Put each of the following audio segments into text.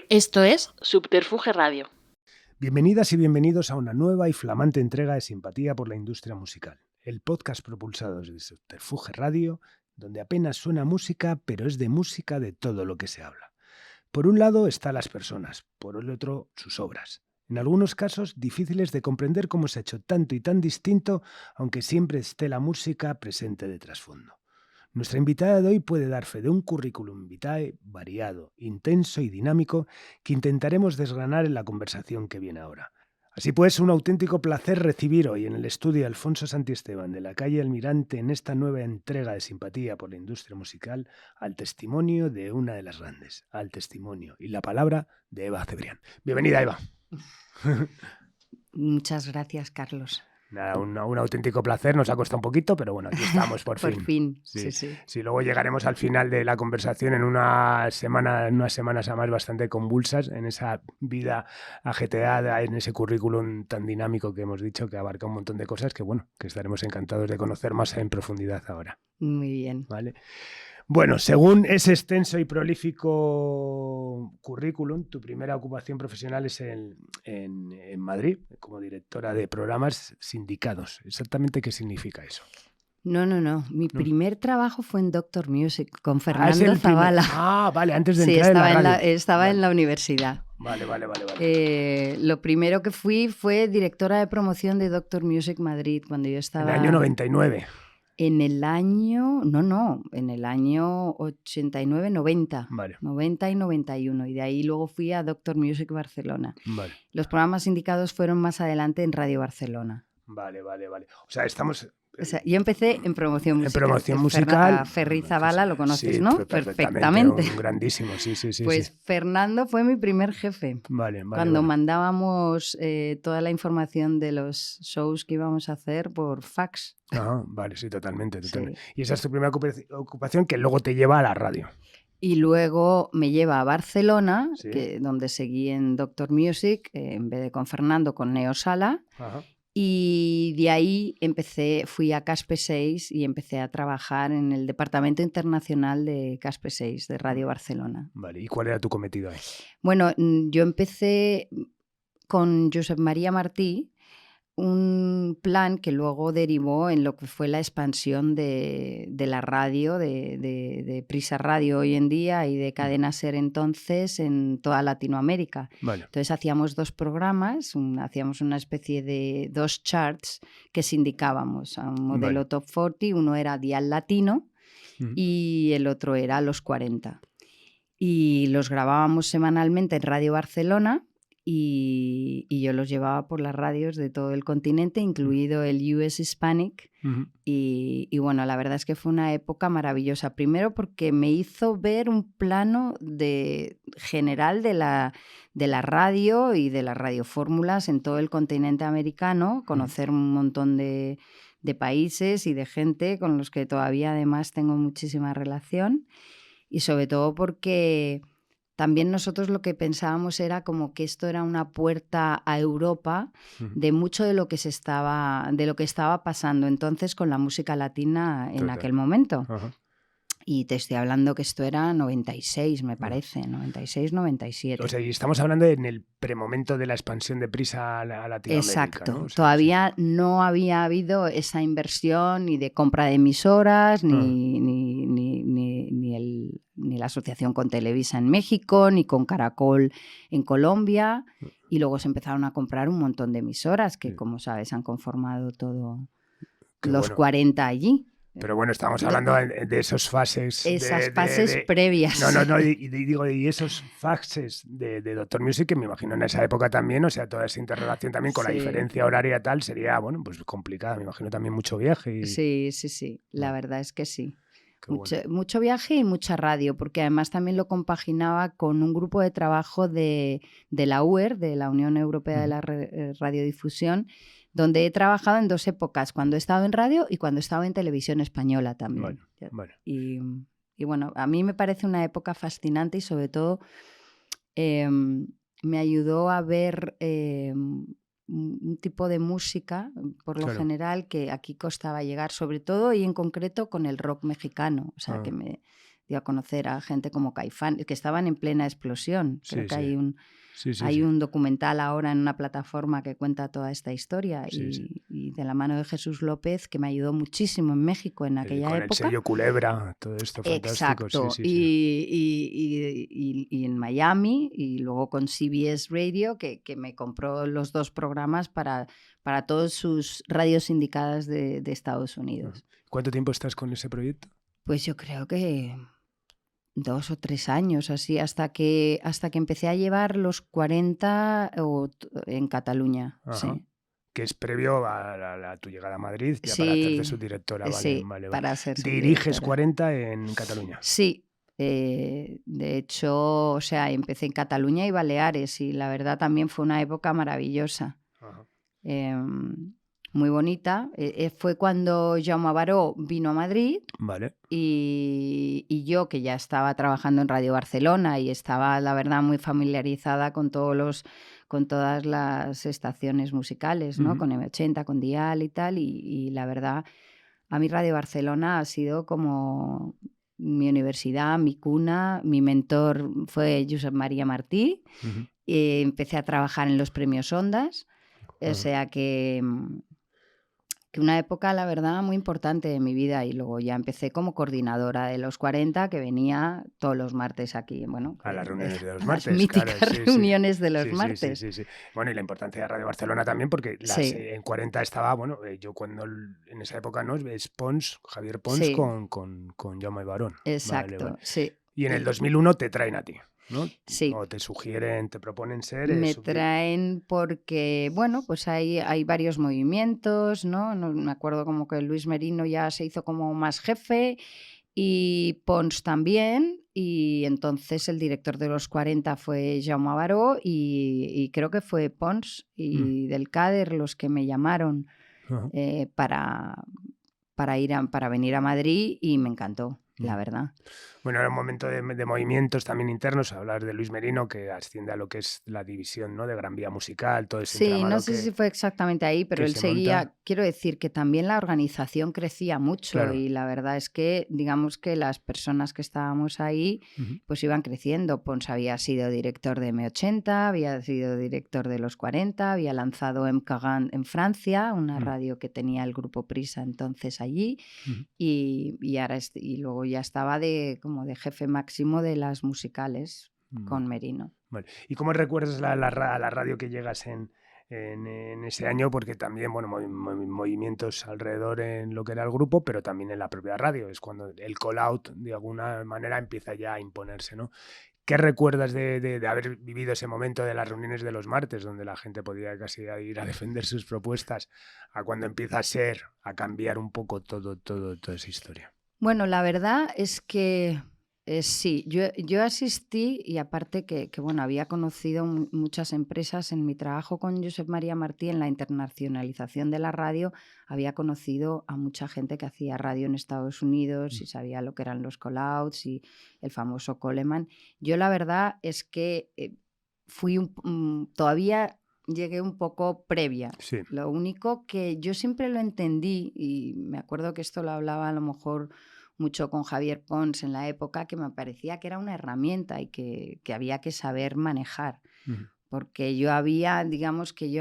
Esto es Subterfuge Radio. Bienvenidas y bienvenidos a una nueva y flamante entrega de Simpatía por la Industria Musical, el podcast propulsado desde Subterfuge Radio, donde apenas suena música, pero es de música de todo lo que se habla. Por un lado están las personas, por el otro sus obras. En algunos casos difíciles de comprender cómo se ha hecho tanto y tan distinto, aunque siempre esté la música presente de trasfondo. Nuestra invitada de hoy puede dar fe de un currículum vitae variado, intenso y dinámico que intentaremos desgranar en la conversación que viene ahora. Así pues, un auténtico placer recibir hoy en el estudio Alfonso Santiesteban de la calle Almirante en esta nueva entrega de Simpatía por la Industria Musical al testimonio de una de las grandes, al testimonio y la palabra de Eva Cebrián. Bienvenida, Eva. Muchas gracias, Carlos. Nada, un auténtico placer, nos ha costado un poquito, pero bueno, aquí estamos por fin. Por fin, sí. sí. Sí, luego llegaremos al final de la conversación en unas semanas además bastante convulsas, en esa vida ajetreada, en ese currículum tan dinámico que hemos dicho, que abarca un montón de cosas que, bueno, que estaremos encantados de conocer más en profundidad ahora. Muy bien. ¿Vale? Bueno, según ese extenso y prolífico currículum, tu primera ocupación profesional es en Madrid, como directora de programas sindicados. ¿Exactamente qué significa eso? No. Mi primer trabajo fue en Doctor Music, con Fernando Zavala. Vale, antes de entrar en la radio. Estaba en la universidad. Vale. Lo primero que fue directora de promoción de Doctor Music Madrid, cuando yo estaba... En el año 99. En el año 89-90, Vale. 90 y 91, y de ahí luego fui a Doctor Music Barcelona. Vale. Los programas sindicados fueron más adelante en Radio Barcelona. Vale. O sea, estamos... O sea, yo empecé en promoción musical. En promoción musical. A Ferri Zavala lo conoces, sí, ¿no? Perfectamente. Un grandísimo, sí. Pues sí. Fernando fue mi primer jefe. Vale. Cuando mandábamos toda la información de los shows que íbamos a hacer por fax. Vale, sí, totalmente. Sí. Y esa es tu primera ocupación que luego te lleva a la radio. Y luego me lleva a Barcelona, Sí. donde seguí en Doctor Music, en vez de con Fernando, con Neo Sala. Ajá. Y de ahí fui a Caspe 6 y empecé a trabajar en el Departamento Internacional de Caspe 6, de Radio Barcelona. Vale, ¿y cuál era tu cometido ahí? Bueno, yo empecé con Josep María Martí, un plan que luego derivó en lo que fue la expansión de la radio, de Prisa Radio hoy en día y de Cadena Ser entonces en toda Latinoamérica. Vale. Entonces hacíamos dos programas, hacíamos una especie de dos charts que sindicábamos a un modelo Top 40, uno era Dial Latino y el otro era Los 40. Y los grabábamos semanalmente en Radio Barcelona. Y yo los llevaba por las radios de todo el continente, incluido el US Hispanic. Y bueno, la verdad es que fue una época maravillosa. Primero porque me hizo ver un plano general de la radio y de las radiofórmulas en todo el continente americano, conocer un montón de países y de gente con los que todavía además tengo muchísima relación. Y sobre todo porque... También nosotros lo que pensábamos era como que esto era una puerta a Europa de mucho de lo que estaba pasando entonces con la música latina en aquel momento. Ajá. Y te estoy hablando que esto era 96, me parece, 96, 97. O sea, y estamos hablando en el premomento de la expansión de Prisa a Latinoamérica. Exacto. ¿no? O sea, todavía no había habido esa inversión ni de compra de emisoras, ni la asociación con Televisa en México, ni con Caracol en Colombia. Y luego se empezaron a comprar un montón de emisoras que, como sabes, han conformado todo los 40 allí. Pero bueno, estamos hablando de esos fases. Esas fases previas. No, y esos fases de Doctor Music, que me imagino en esa época también, o sea, toda esa interrelación también con la diferencia horaria tal, sería, bueno, pues complicada. Me imagino también mucho viaje. Sí. La verdad es que sí. Mucho viaje y mucha radio, porque además también lo compaginaba con un grupo de trabajo de la UER, de la Unión Europea de la Radiodifusión, donde he trabajado en dos épocas, cuando he estado en radio y cuando he estado en televisión española también. Bueno. Y bueno, a mí me parece una época fascinante y sobre todo me ayudó a ver un tipo de música, por lo general, que aquí costaba llegar, sobre todo y en concreto con el rock mexicano. O sea, que dio a conocer a gente como Caifán, que estaban en plena explosión. Creo que hay un documental ahora en una plataforma que cuenta toda esta historia y de la mano de Jesús López, que me ayudó muchísimo en México en aquella época. Con el sello Culebra, todo esto fantástico. Exacto, y en Miami, y luego con CBS Radio, que me compró los 2 programas para todas sus radios sindicadas de Estados Unidos. ¿Cuánto tiempo estás con ese proyecto? Pues yo creo que 2 o 3 años, así, hasta que empecé a llevar los 40 en Cataluña. Ajá. Sí. Que es previo a tu llegada a Madrid, ya para hacerte subdirectora. Vale. Para ser ¿Diriges 40 en Cataluña? Sí. De hecho, o sea, empecé en Cataluña y Baleares, y la verdad también fue una época maravillosa. Ajá. Muy bonita. Fue cuando Jaume Baró vino a Madrid. Vale. Y yo, que ya estaba trabajando en Radio Barcelona y estaba, la verdad, muy familiarizada con todas las estaciones musicales, ¿no? Con M80, con Dial y tal, y la verdad, a mí Radio Barcelona ha sido como mi universidad, mi cuna. Mi mentor fue Josep María Martí. Empecé a trabajar en los premios Ondas, o sea que una época, la verdad, muy importante de mi vida, y luego ya empecé como coordinadora de los 40, que venía todos los martes aquí, bueno, a las reuniones de los martes, las míticas reuniones de los martes. Sí. Bueno, y la importancia de Radio Barcelona también, porque en 40 estaba, bueno, yo cuando en esa época, ¿no? Es Pons, Javier Pons con Jaume Barón. Exacto, vale. sí. Y en el 2001 te traen a ti, ¿no? Sí. O te sugieren, te proponen ser... Me traen porque, bueno, pues hay varios movimientos, ¿no? Me acuerdo como que Luis Merino ya se hizo como más jefe, y Pons también, y entonces el director de los 40 fue Jaume Baró, y creo que fue Pons y del CADER los que me llamaron para venir a Madrid, y me encantó, la verdad. Bueno, era un momento de movimientos también internos, hablar de Luis Merino, que asciende a lo que es la división, ¿no? De Gran Vía Musical, todo ese entramado. Sí, no sé si fue exactamente ahí, pero él seguía, quiero decir que también la organización crecía mucho, claro. Y la verdad es que, digamos que las personas que estábamos ahí, pues iban creciendo. Pons había sido director de M80, había sido director de los 40, había lanzado MKGAN en Francia, una radio que tenía el grupo Prisa entonces allí, y luego ya estaba como de jefe máximo de las musicales con Merino. Vale. ¿Y cómo recuerdas a la radio que llegas en ese año? Porque también, bueno, movimientos alrededor en lo que era el grupo, pero también en la propia radio. Es cuando el call-out, de alguna manera, empieza ya a imponerse, ¿no? ¿Qué recuerdas de haber vivido ese momento de las reuniones de los martes, donde la gente podía casi ir a defender sus propuestas, a cuando empieza a cambiar un poco toda esa historia? Bueno, la verdad es que sí, yo asistí, y aparte que bueno, había conocido muchas empresas en mi trabajo con Josep María Martí en la internacionalización de la radio. Había conocido a mucha gente que hacía radio en Estados Unidos y sabía lo que eran los call-outs y el famoso Coleman. Yo la verdad es que todavía llegué un poco previa. Sí. Lo único que yo siempre lo entendí, y me acuerdo que esto lo hablaba a lo mejor mucho con Javier Pons en la época, que me parecía que era una herramienta y que había que saber manejar. Porque yo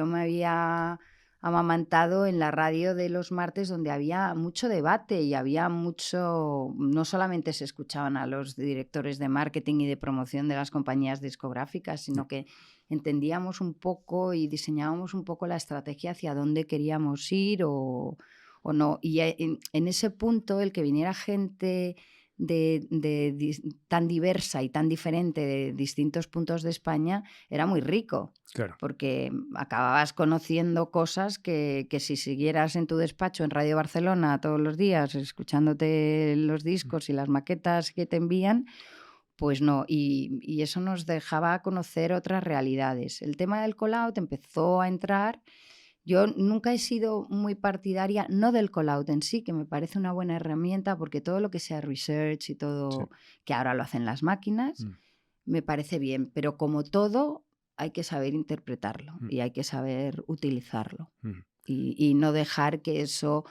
me había amamantado en la radio de los martes, donde había mucho debate y había mucho, no solamente se escuchaban a los directores de marketing y de promoción de las compañías discográficas, sino que entendíamos un poco y diseñábamos un poco la estrategia hacia dónde queríamos ir o no. Y en ese punto, el que viniera gente tan diversa y tan diferente de distintos puntos de España era muy rico. Claro. Porque acababas conociendo cosas que si siguieras en tu despacho en Radio Barcelona todos los días, escuchándote los discos y las maquetas que te envían, pues no, y eso nos dejaba conocer otras realidades. El tema del call-out empezó a entrar. Yo nunca he sido muy partidaria, no del call-out en sí, que me parece una buena herramienta, porque todo lo que sea research y todo, que ahora lo hacen las máquinas, me parece bien, pero como todo hay que saber interpretarlo y hay que saber utilizarlo y no dejar que eso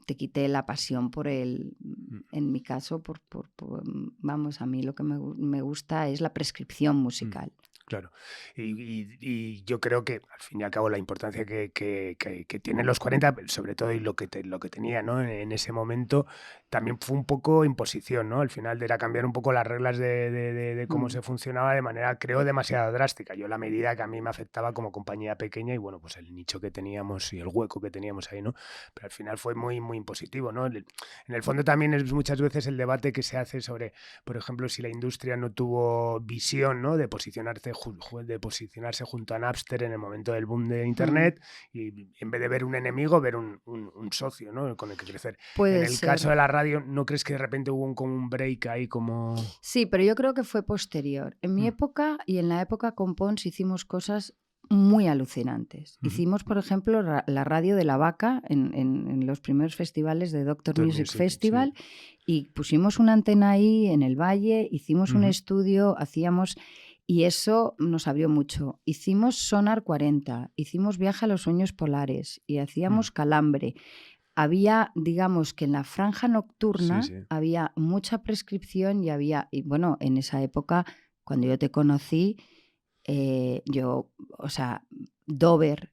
te quite la pasión por el, en mi caso, vamos, a mí lo que me gusta es la prescripción musical. Claro, y yo creo que al fin y al cabo la importancia que tienen los 40, sobre todo y lo que tenía, ¿no? En ese momento también fue un poco imposición, ¿no? Al final era cambiar un poco las reglas de cómo se funcionaba de manera, creo, demasiado drástica. Yo la medida que a mí me afectaba como compañía pequeña y bueno, pues el nicho que teníamos y el hueco que teníamos ahí, ¿no? Pero al final fue muy, muy impositivo, ¿no? En el fondo también es muchas veces el debate que se hace sobre, por ejemplo, si la industria no tuvo visión, ¿no? De posicionarse junto a Napster en el momento del boom de Internet y en vez de ver un enemigo, ver un socio, ¿no? Con el que crecer. Puede en el ser. caso de la radio, ¿no crees que de repente hubo como un break ahí como...? Sí, pero yo creo que fue posterior. En mi época y en la época con Pons hicimos cosas muy alucinantes. Hicimos, por ejemplo, la radio de la vaca en los primeros festivales de Doctor Music Festival, y pusimos una antena ahí en el Valle, hicimos un estudio, hacíamos... Y eso nos abrió mucho. Hicimos Sonar 40, hicimos Viaje a los Sueños Polares y hacíamos Calambre. Había, digamos que en la franja nocturna había mucha prescripción y bueno, en esa época, cuando yo te conocí, Dover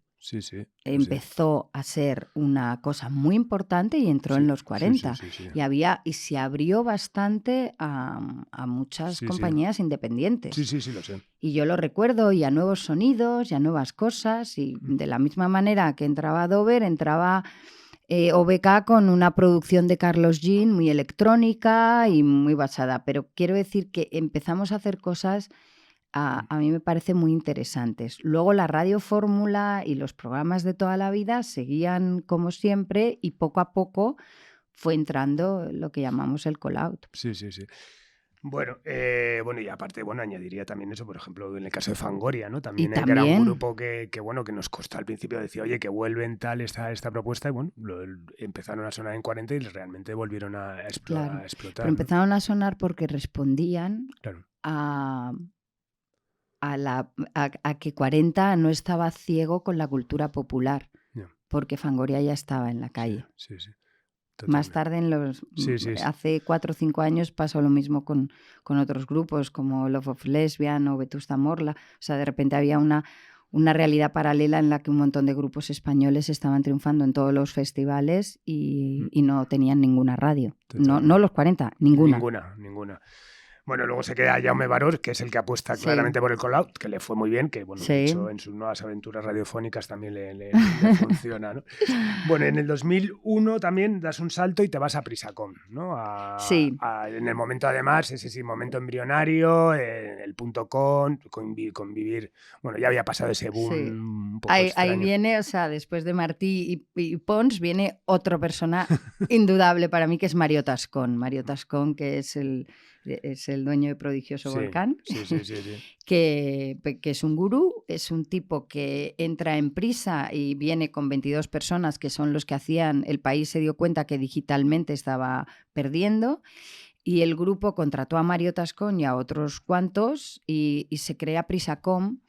empezó a ser una cosa muy importante y entró en los 40. Y se abrió bastante a muchas compañías independientes. Sí, lo sé. Y yo lo recuerdo, y a nuevos sonidos, y a nuevas cosas. Y de la misma manera que entraba Dover, entraba OBK con una producción de Carlos Jean muy electrónica y muy basada. Pero quiero decir que empezamos a hacer cosas... A mí me parece muy interesantes. Luego la radio fórmula y los programas de toda la vida seguían como siempre y poco a poco fue entrando lo que llamamos el call-out. Sí. Bueno, y aparte, añadiría también eso, por ejemplo, en el caso de Fangoria, ¿no? También, que era un grupo que nos costó al principio decir, oye, que vuelven tal esta propuesta, y bueno, empezaron a sonar en 40 y realmente volvieron a explotar. Pero empezaron a sonar porque respondían a que 40 no estaba ciego con la cultura popular, porque Fangoria ya estaba en la calle. Sí. Más tarde, hace 4 o 5 años, pasó lo mismo con otros grupos como Love of Lesbian o Vetusta Morla. O sea, de repente había una realidad paralela en la que un montón de grupos españoles estaban triunfando en todos los festivales y no tenían ninguna radio. No los 40, Ninguna. Bueno, luego se queda Jaume Barós, que es el que apuesta claramente por el call-out, que le fue muy bien, que de hecho en sus nuevas aventuras radiofónicas también le funciona, ¿no? Bueno, en el 2001 también das un salto y te vas a Prisacom, ¿no? En el momento, además, ese momento embrionario, el .com, convivir, bueno, ya había pasado ese boom un poco extraño. Ahí viene, o sea, después de Martí y Pons, viene otra persona indudable para mí, que es Mario Tascón. Mario Tascón, que es el dueño de Prodigioso Volcán, que es un gurú, es un tipo que entra en Prisa y viene con 22 personas que son los que hacían, El País se dio cuenta que digitalmente estaba perdiendo, y el grupo contrató a Mario Tascón y a otros cuantos y se crea Prisacom,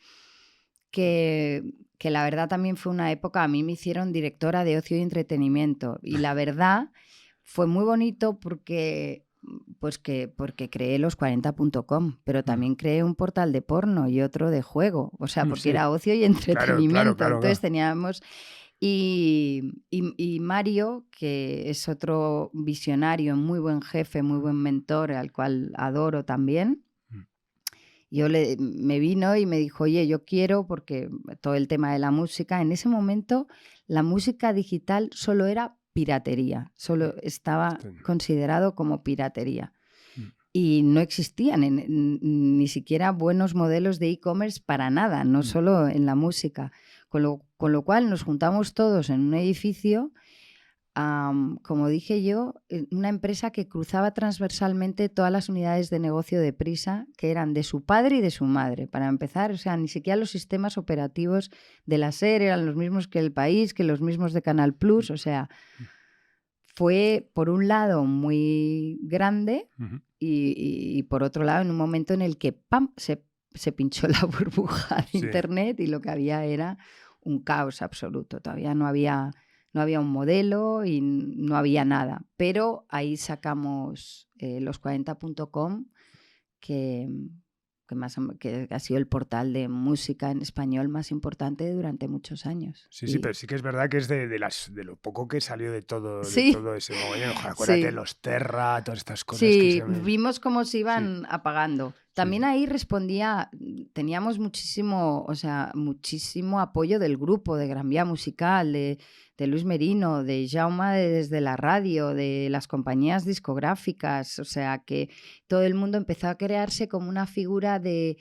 que la verdad también fue una época, a mí me hicieron directora de ocio y entretenimiento, y la verdad fue muy bonito porque creé los40.com, pero también creé un portal de porno y otro de juego, o sea, porque era ocio y entretenimiento. Claro. Entonces teníamos... Y Mario, que es otro visionario, muy buen jefe, muy buen mentor, al cual adoro también, me vino y me dijo, oye, yo quiero, porque todo el tema de la música, en ese momento la música digital solo era piratería, solo estaba considerado como piratería. Y no existían ni siquiera buenos modelos de e-commerce para nada, no solo en la música. Con lo cual nos juntamos todos en un edificio, como dije yo, una empresa que cruzaba transversalmente todas las unidades de negocio de Prisa, que eran de su padre y de su madre. Para empezar, o sea, ni siquiera los sistemas operativos de la SER eran los mismos que El País, que los mismos de Canal Plus, o sea, fue por un lado muy grande y por otro lado en un momento en el que ¡pam! Se pinchó la burbuja de Internet y lo que había era un caos absoluto. Todavía no había no había un modelo y no había nada. Pero ahí sacamos los40.com, que ha sido el portal de música en español más importante durante muchos años. Sí, pero sí que es verdad que es de lo poco que salió de todo ese mogollón. Acuérdate, los Terra, todas estas cosas. Sí, vimos cómo se iban apagando. También ahí teníamos muchísimo apoyo del grupo, de Gran Vía Musical, de Luis Merino, de Jaume desde la radio, de las compañías discográficas. O sea, que todo el mundo empezó a crearse como una figura en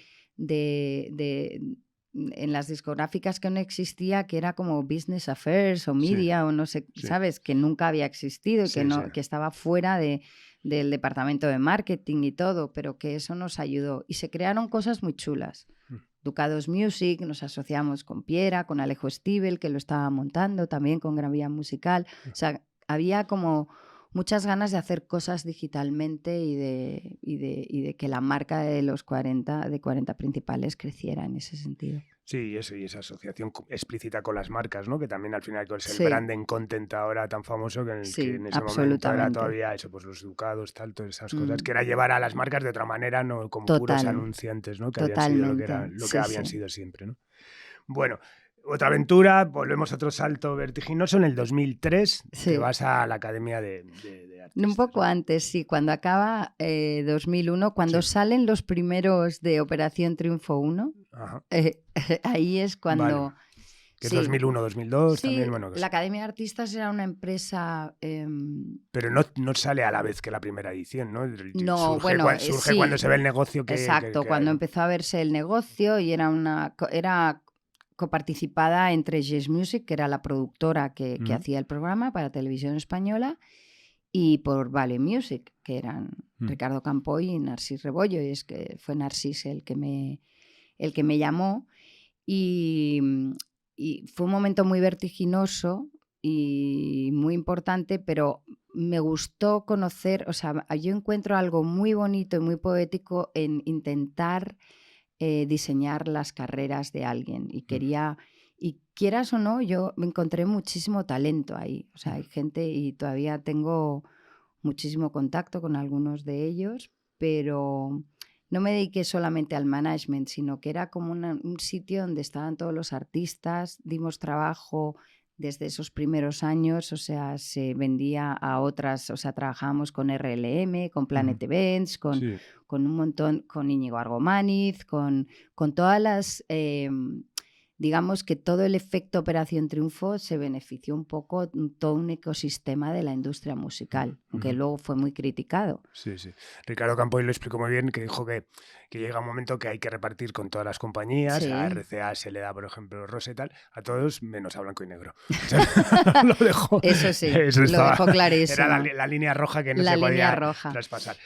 las discográficas que no existía, que era como Business Affairs o Media o no sé, ¿sabes? Que nunca había existido y que estaba fuera del departamento de marketing y todo, pero que eso nos ayudó. Y se crearon cosas muy chulas. Ducados Music, nos asociamos con Piera, con Alejo Stivel, que lo estaba montando también con Gran Vía Musical. O sea, había como muchas ganas de hacer cosas digitalmente y de que la marca de los 40 principales creciera en ese sentido. Sí, eso, y esa asociación explícita con las marcas, ¿no? Que también al final es el branding content ahora tan famoso que en ese momento era todavía eso, pues los ducados, tal, todas esas cosas, que era llevar a las marcas de otra manera, no como puros anunciantes, ¿no? Que habían sido lo que habían sido siempre, ¿no? Bueno, otra aventura, volvemos a otro salto vertiginoso en el 2003, que vas a la Academia de Artistas. Un poco antes, sí, cuando acaba 2001, cuando salen los primeros de Operación Triunfo 1, ahí es cuando... Vale. Que es 2001, 2002 también, bueno. La Academia de Artistas era una empresa... Pero no sale a la vez que la primera edición, ¿no? No, surge cuando se ve el negocio que... Exacto, cuando empezó a verse el negocio y era coparticipada entre Yes Music, que era la productora que hacía el programa para Televisión Española, y por Vale Music, que eran Ricardo Campoy y Narcís Rebollo, y es que fue Narcís el que me llamó, y fue un momento muy vertiginoso y muy importante, pero me gustó conocer, o sea, yo encuentro algo muy bonito y muy poético en intentar diseñar las carreras de alguien, y quieras o no, yo me encontré muchísimo talento ahí. O sea, hay gente, y todavía tengo muchísimo contacto con algunos de ellos, pero no me dediqué solamente al management, sino que era como un sitio donde estaban todos los artistas, dimos trabajo desde esos primeros años, o sea, se vendía a otras, o sea, trabajábamos con RLM, con Planet Events, con un montón, con Íñigo Argomaniz, con todas las... digamos que todo el efecto Operación Triunfo se benefició un poco todo un ecosistema de la industria musical, aunque luego fue muy criticado. Sí. Ricardo Campoy lo explicó muy bien, que dijo que llega un momento que hay que repartir con todas las compañías, a RCA se le da, por ejemplo, rosa y tal, a todos menos a blanco y negro. O sea, lo dejó. Eso sí, lo dejó clarísimo. Era la línea roja que no se podía traspasar.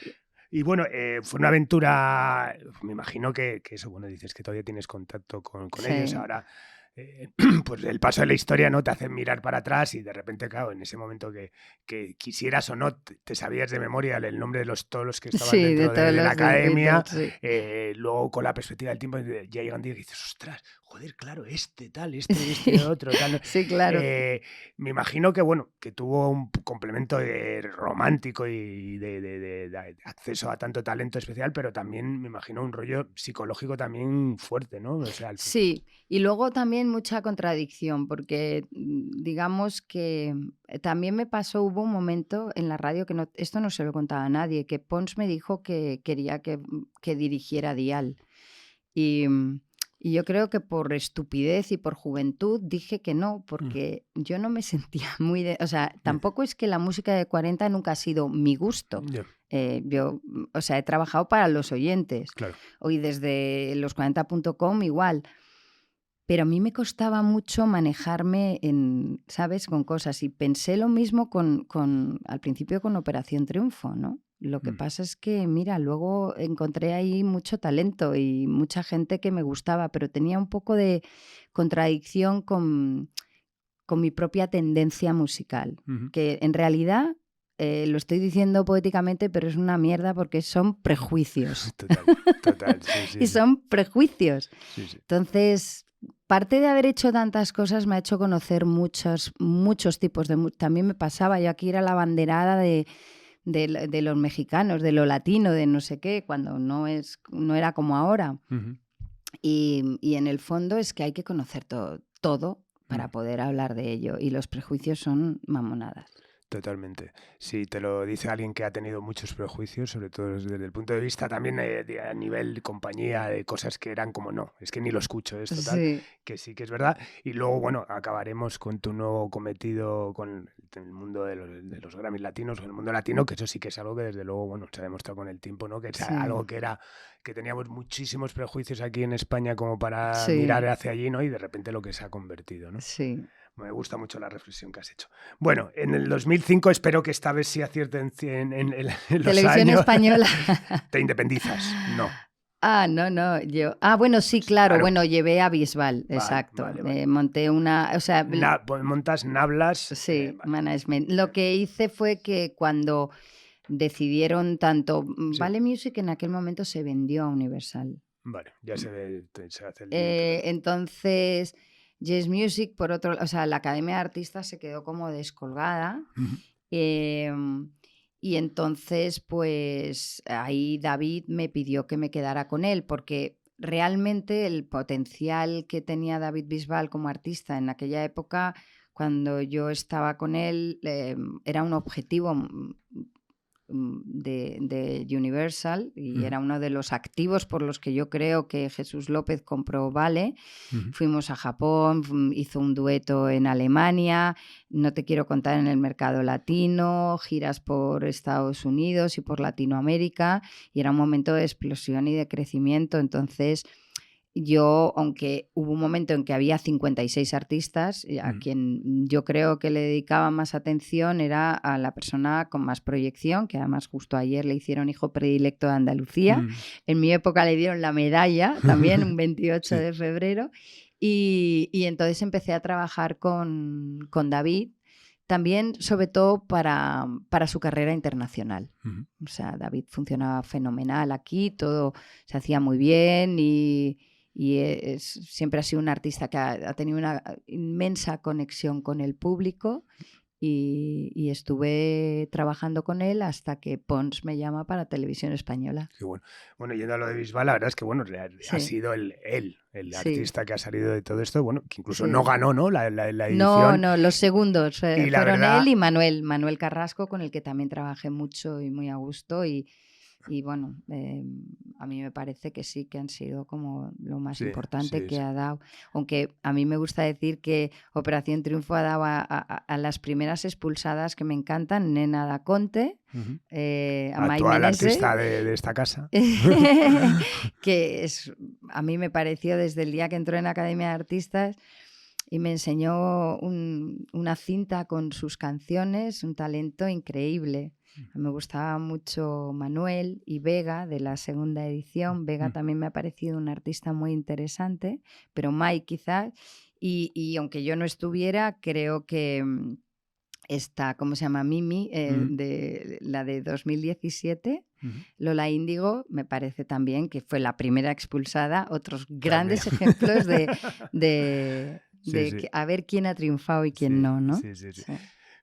Y bueno, fue una aventura, me imagino que eso, bueno, dices que todavía tienes contacto con ellos ahora. Pues el paso de la historia, ¿no? Te hace mirar para atrás y de repente, claro, en ese momento que quisieras o no, te sabías de memoria el nombre de todos los que estaban dentro de la academia. Luego, con la perspectiva del tiempo, ya llega un día que dices, ostras, joder, claro, este otro, tal. Sí, claro. Me imagino que, bueno, que tuvo un complemento romántico y de acceso a tanto talento especial, pero también me imagino un rollo psicológico también fuerte, ¿no? O sea, sí, y luego también mucha contradicción, porque digamos que también me pasó, hubo un momento en la radio que esto no se lo contaba a nadie, que Pons me dijo que quería que dirigiera Dial. Y yo creo que por estupidez y por juventud dije que no, porque yo no me sentía o sea, tampoco es que la música de 40 nunca ha sido mi gusto. Yo, o sea, he trabajado para los oyentes. Claro. Hoy desde los40.com igual. Pero a mí me costaba mucho manejarme ¿sabes? Con cosas. Y pensé lo mismo al principio con Operación Triunfo, ¿no? Lo que pasa es que, mira, luego encontré ahí mucho talento y mucha gente que me gustaba, pero tenía un poco de contradicción con mi propia tendencia musical, que en realidad, lo estoy diciendo poéticamente, pero es una mierda porque son prejuicios. Total, sí. Y son prejuicios. Sí. Entonces... parte de haber hecho tantas cosas me ha hecho conocer muchos tipos de música. También me pasaba, yo aquí era la banderada de los mexicanos, de lo latino, de no sé qué, cuando no era como ahora. Ujú. Y en el fondo es que hay que conocer todo para poder hablar de ello. Y los prejuicios son mamonadas. Totalmente. Si te lo dice alguien que ha tenido muchos prejuicios, sobre todo desde el punto de vista también a nivel de compañía, de cosas que eran como no, es que ni lo escucho esto, tal, Sí. que sí que es verdad. Y luego, bueno, acabaremos con tu nuevo cometido con el mundo de los Grammys latinos, con el mundo latino, que eso sí que es algo que desde luego, bueno, se ha demostrado con el tiempo, ¿no? Que es Sí. algo que teníamos muchísimos prejuicios aquí en España como para Sí. mirar hacia allí, ¿no? Y de repente lo que se ha convertido, ¿no? Sí. Me gusta mucho la reflexión que has hecho. Bueno, en el 2005 espero que esta vez sí acierten en los Televisión años. española. ¿Te independizas? No. No, yo... bueno, sí, claro. Bueno, llevé a Bisbal, Vale, exacto. vale. Monté una... O sea, montas Nablas. sí, Vale. management. Lo que hice fue que cuando decidieron tanto... Sí. Vale Music en aquel momento se vendió a Universal. Vale, ya se hace el... Entonces, Yes Music, por otro lado, o sea, la Academia de Artistas se quedó como descolgada. Y entonces, pues ahí David me pidió que me quedara con él, porque realmente el potencial que tenía David Bisbal como artista en aquella época, cuando yo estaba con él, era un objetivo de Universal y era uno de los activos por los que yo creo que Jesús López compró Vale. Fuimos a Japón, hizo un dueto en Alemania, no te quiero contar, en el mercado latino, giras por Estados Unidos y por Latinoamérica, y era un momento de explosión y de crecimiento. Entonces yo, aunque hubo un momento en que había 56 artistas, a quien yo creo que le dedicaba más atención era a la persona con más proyección, que además justo ayer le hicieron hijo predilecto de Andalucía. En mi época le dieron la medalla, también un 28 de febrero. Y entonces empecé a trabajar con David, también sobre todo para su carrera internacional. O sea, David funcionaba fenomenal aquí, todo se hacía muy bien y siempre ha sido un artista que ha tenido una inmensa conexión con el público y estuve trabajando con él hasta que Pons me llama para Televisión Española. Qué bueno. Bueno, yendo a lo de Bisbal, la verdad es que bueno, ha sido el artista que ha salido de todo esto, bueno, que incluso no ganó, ¿no? La edición. No, los segundos fueron verdad... él y Manuel Carrasco, con el que también trabajé mucho y muy a gusto y bueno, a mí me parece que sí, que han sido como lo más importante que ha dado. Aunque a mí me gusta decir que Operación Triunfo ha dado a las primeras expulsadas que me encantan, Nena Da Conte, a Mai actual Menezes, artista de esta casa. que a mí me pareció desde el día que entró en la Academia de Artistas y me enseñó una cinta con sus canciones, un talento increíble. Me gustaba mucho Manuel y Vega de la segunda edición. Vega también me ha parecido un artista muy interesante, pero Mai quizás. Y aunque yo no estuviera, creo que esta, ¿cómo se llama? Mimi, la de 2017, Lola Índigo, me parece también que fue la primera expulsada. Otros grandes ejemplos de a ver quién ha triunfado y quién no. Sí.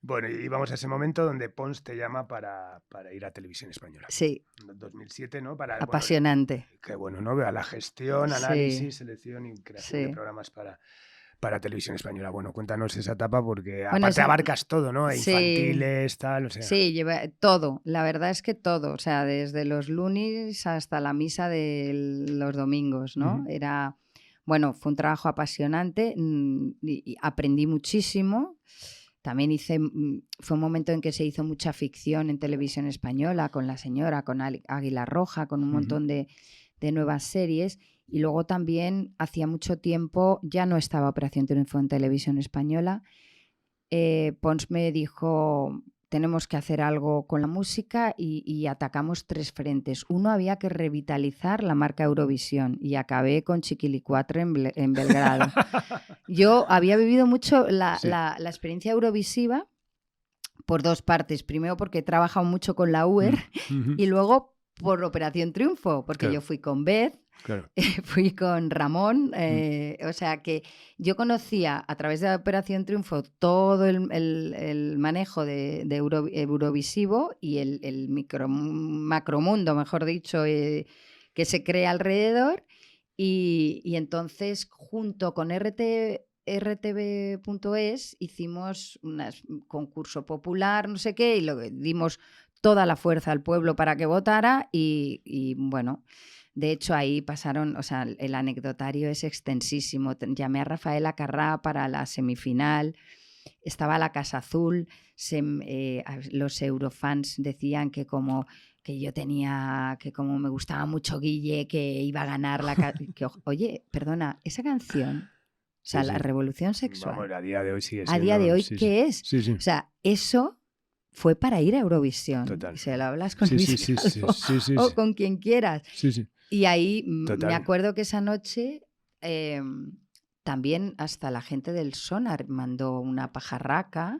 Bueno, y vamos a ese momento donde Pons te llama para ir a Televisión Española. Sí. En 2007, ¿no? Apasionante. Qué bueno, ¿no? A la gestión, análisis, selección y creación de programas para Televisión Española. Bueno, cuéntanos esa etapa porque aparte abarcas todo, ¿no? Infantiles, tal, o sea. Sí, lleva todo. La verdad es que todo. O sea, desde los lunes hasta la misa de los domingos, ¿no? Bueno, fue un trabajo apasionante y aprendí muchísimo. También fue un momento en que se hizo mucha ficción en Televisión Española, con La Señora, con Águila Roja, con un montón de nuevas series. Y luego también, hacía mucho tiempo, ya no estaba Operación Triunfo en Televisión Española. Pons me dijo, tenemos que hacer algo con la música y atacamos 3 frentes. Uno, había que revitalizar la marca Eurovisión y acabé con Chiquilicuatre en Belgrado. Yo había vivido mucho la experiencia eurovisiva por 2 partes. Primero porque he trabajado mucho con la UER y luego por Operación Triunfo, porque yo fui con Beth Claro. Fui con Ramón, o sea que yo conocía a través de la Operación Triunfo todo el manejo de Eurovisivo y el macromundo, mejor dicho, que se crea alrededor. Y entonces, junto con RTV.es, hicimos un concurso popular, no sé qué, y lo dimos toda la fuerza al pueblo para que votara y bueno, de hecho ahí pasaron, o sea, el anecdotario es extensísimo. Llamé a Rafaela Carrà para la semifinal, estaba la Casa Azul, los eurofans decían que como me gustaba mucho Guille, que iba a ganar oye, perdona, esa canción, o sea, la revolución sexual. Vamos, a día de hoy sigue siendo. A día de hoy, sí, ¿qué es? Sí. O sea, eso fue para ir a Eurovisión. Total. Y se lo hablas con Luis Calvo, o con quien quieras. Sí. Y ahí Total. me acuerdo que esa noche también hasta la gente del Sonar mandó una pajarraca.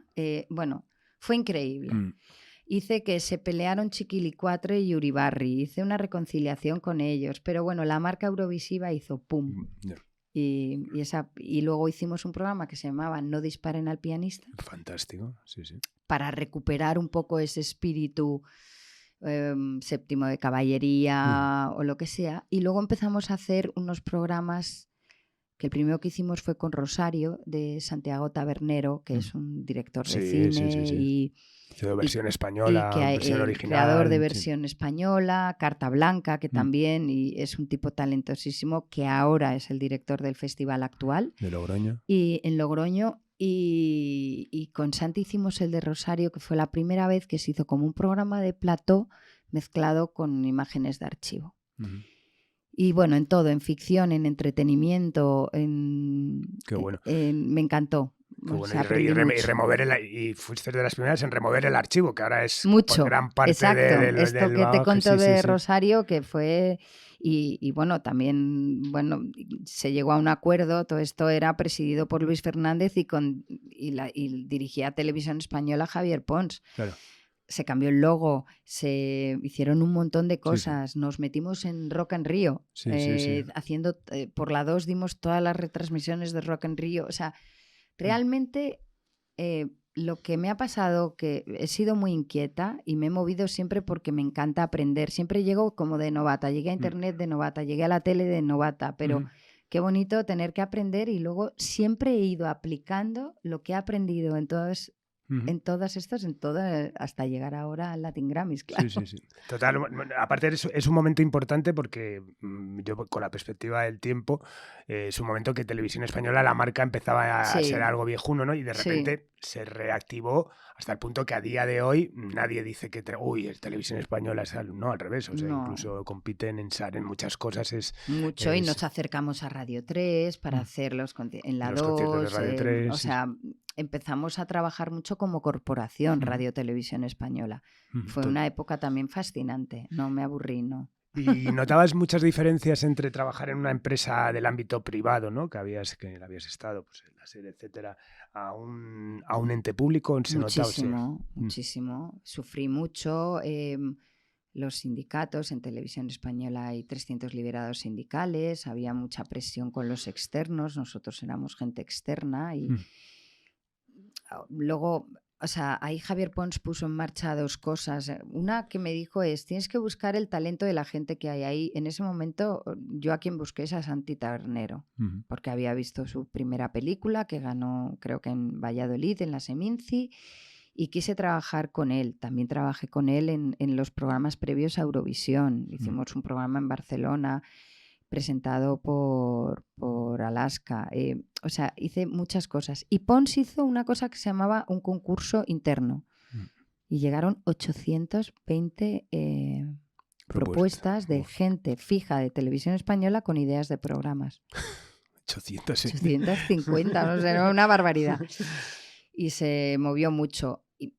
Bueno, fue increíble. Hice que se pelearon Chiquilicuatre y Uribarri, hice una reconciliación con ellos, pero bueno, la marca Eurovisiva hizo pum. Y luego hicimos un programa que se llamaba No disparen al pianista. Fantástico, sí. Para recuperar un poco ese espíritu séptimo de caballería o lo que sea. Y luego empezamos a hacer unos programas que el primero que hicimos fue con Rosario, de Santiago Tabernero, que es un director de cine y hizo versión española, versión original. Creador de versión española, Carta Blanca, que también, y es un tipo talentosísimo, que ahora es el director del festival actual. De Logroño. Y en Logroño. Y con Santi hicimos el de Rosario, que fue la primera vez que se hizo como un programa de plató mezclado con imágenes de archivo. Y bueno, en todo, en ficción, en entretenimiento, Qué bueno. Me encantó. Qué bueno. Y fuiste de las primeras en remover el archivo, que ahora es mucho. Gran parte Exacto. Esto que te conto de Rosario, que fue... Y bueno, también se llegó a un acuerdo. Todo esto era presidido por Luis Fernández y dirigía Televisión Española Javier Pons. Claro. Se cambió el logo, se hicieron un montón de cosas. Nos metimos en Rock en Río, haciendo por la 2 dimos todas las retransmisiones de Rock en Río. O sea, realmente lo que me ha pasado, que he sido muy inquieta y me he movido siempre porque me encanta aprender. Siempre llego como de novata, llegué a internet de novata, llegué a la tele de novata, pero qué bonito tener que aprender y luego siempre he ido aplicando lo que he aprendido en todas hasta llegar ahora al Latin Grammys, claro. Sí. Total, aparte es un momento importante porque yo con la perspectiva del tiempo, es un momento que Televisión Española, la marca empezaba a ser algo viejuno, ¿no? Y de repente se reactivó hasta el punto que a día de hoy nadie dice que Televisión Española es no, al revés, o sea, incluso compiten en muchas cosas. Y nos acercamos a Radio 3 para hacerlos en la 2, de Radio 3, o sea, empezamos a trabajar mucho como corporación Radio Televisión Española. Fue una época también fascinante, no me aburrí, ¿no? ¿Y notabas muchas diferencias entre trabajar en una empresa del ámbito privado, ¿no? que habías estado, pues en la SER, etcétera, a un ente público? Muchísimo. Sufrí mucho. Los sindicatos, en Televisión Española hay 300 liberados sindicales, había mucha presión con los externos, nosotros éramos gente externa y luego... O sea, ahí Javier Pons puso en marcha 2 cosas. Una que me dijo es, tienes que buscar el talento de la gente que hay ahí. En ese momento yo a quien busqué es a Santi Tabernero, porque había visto su primera película que ganó creo que en Valladolid, en la Seminci, y quise trabajar con él. También trabajé con él en los programas previos a Eurovisión. Hicimos un programa en Barcelona presentado por Alaska. O sea, hice muchas cosas. Y Pons hizo una cosa que se llamaba un concurso interno. Y llegaron 820 propuestas de gente fija de Televisión Española con ideas de programas. 850, no sé, era una barbaridad. Y se movió mucho. Y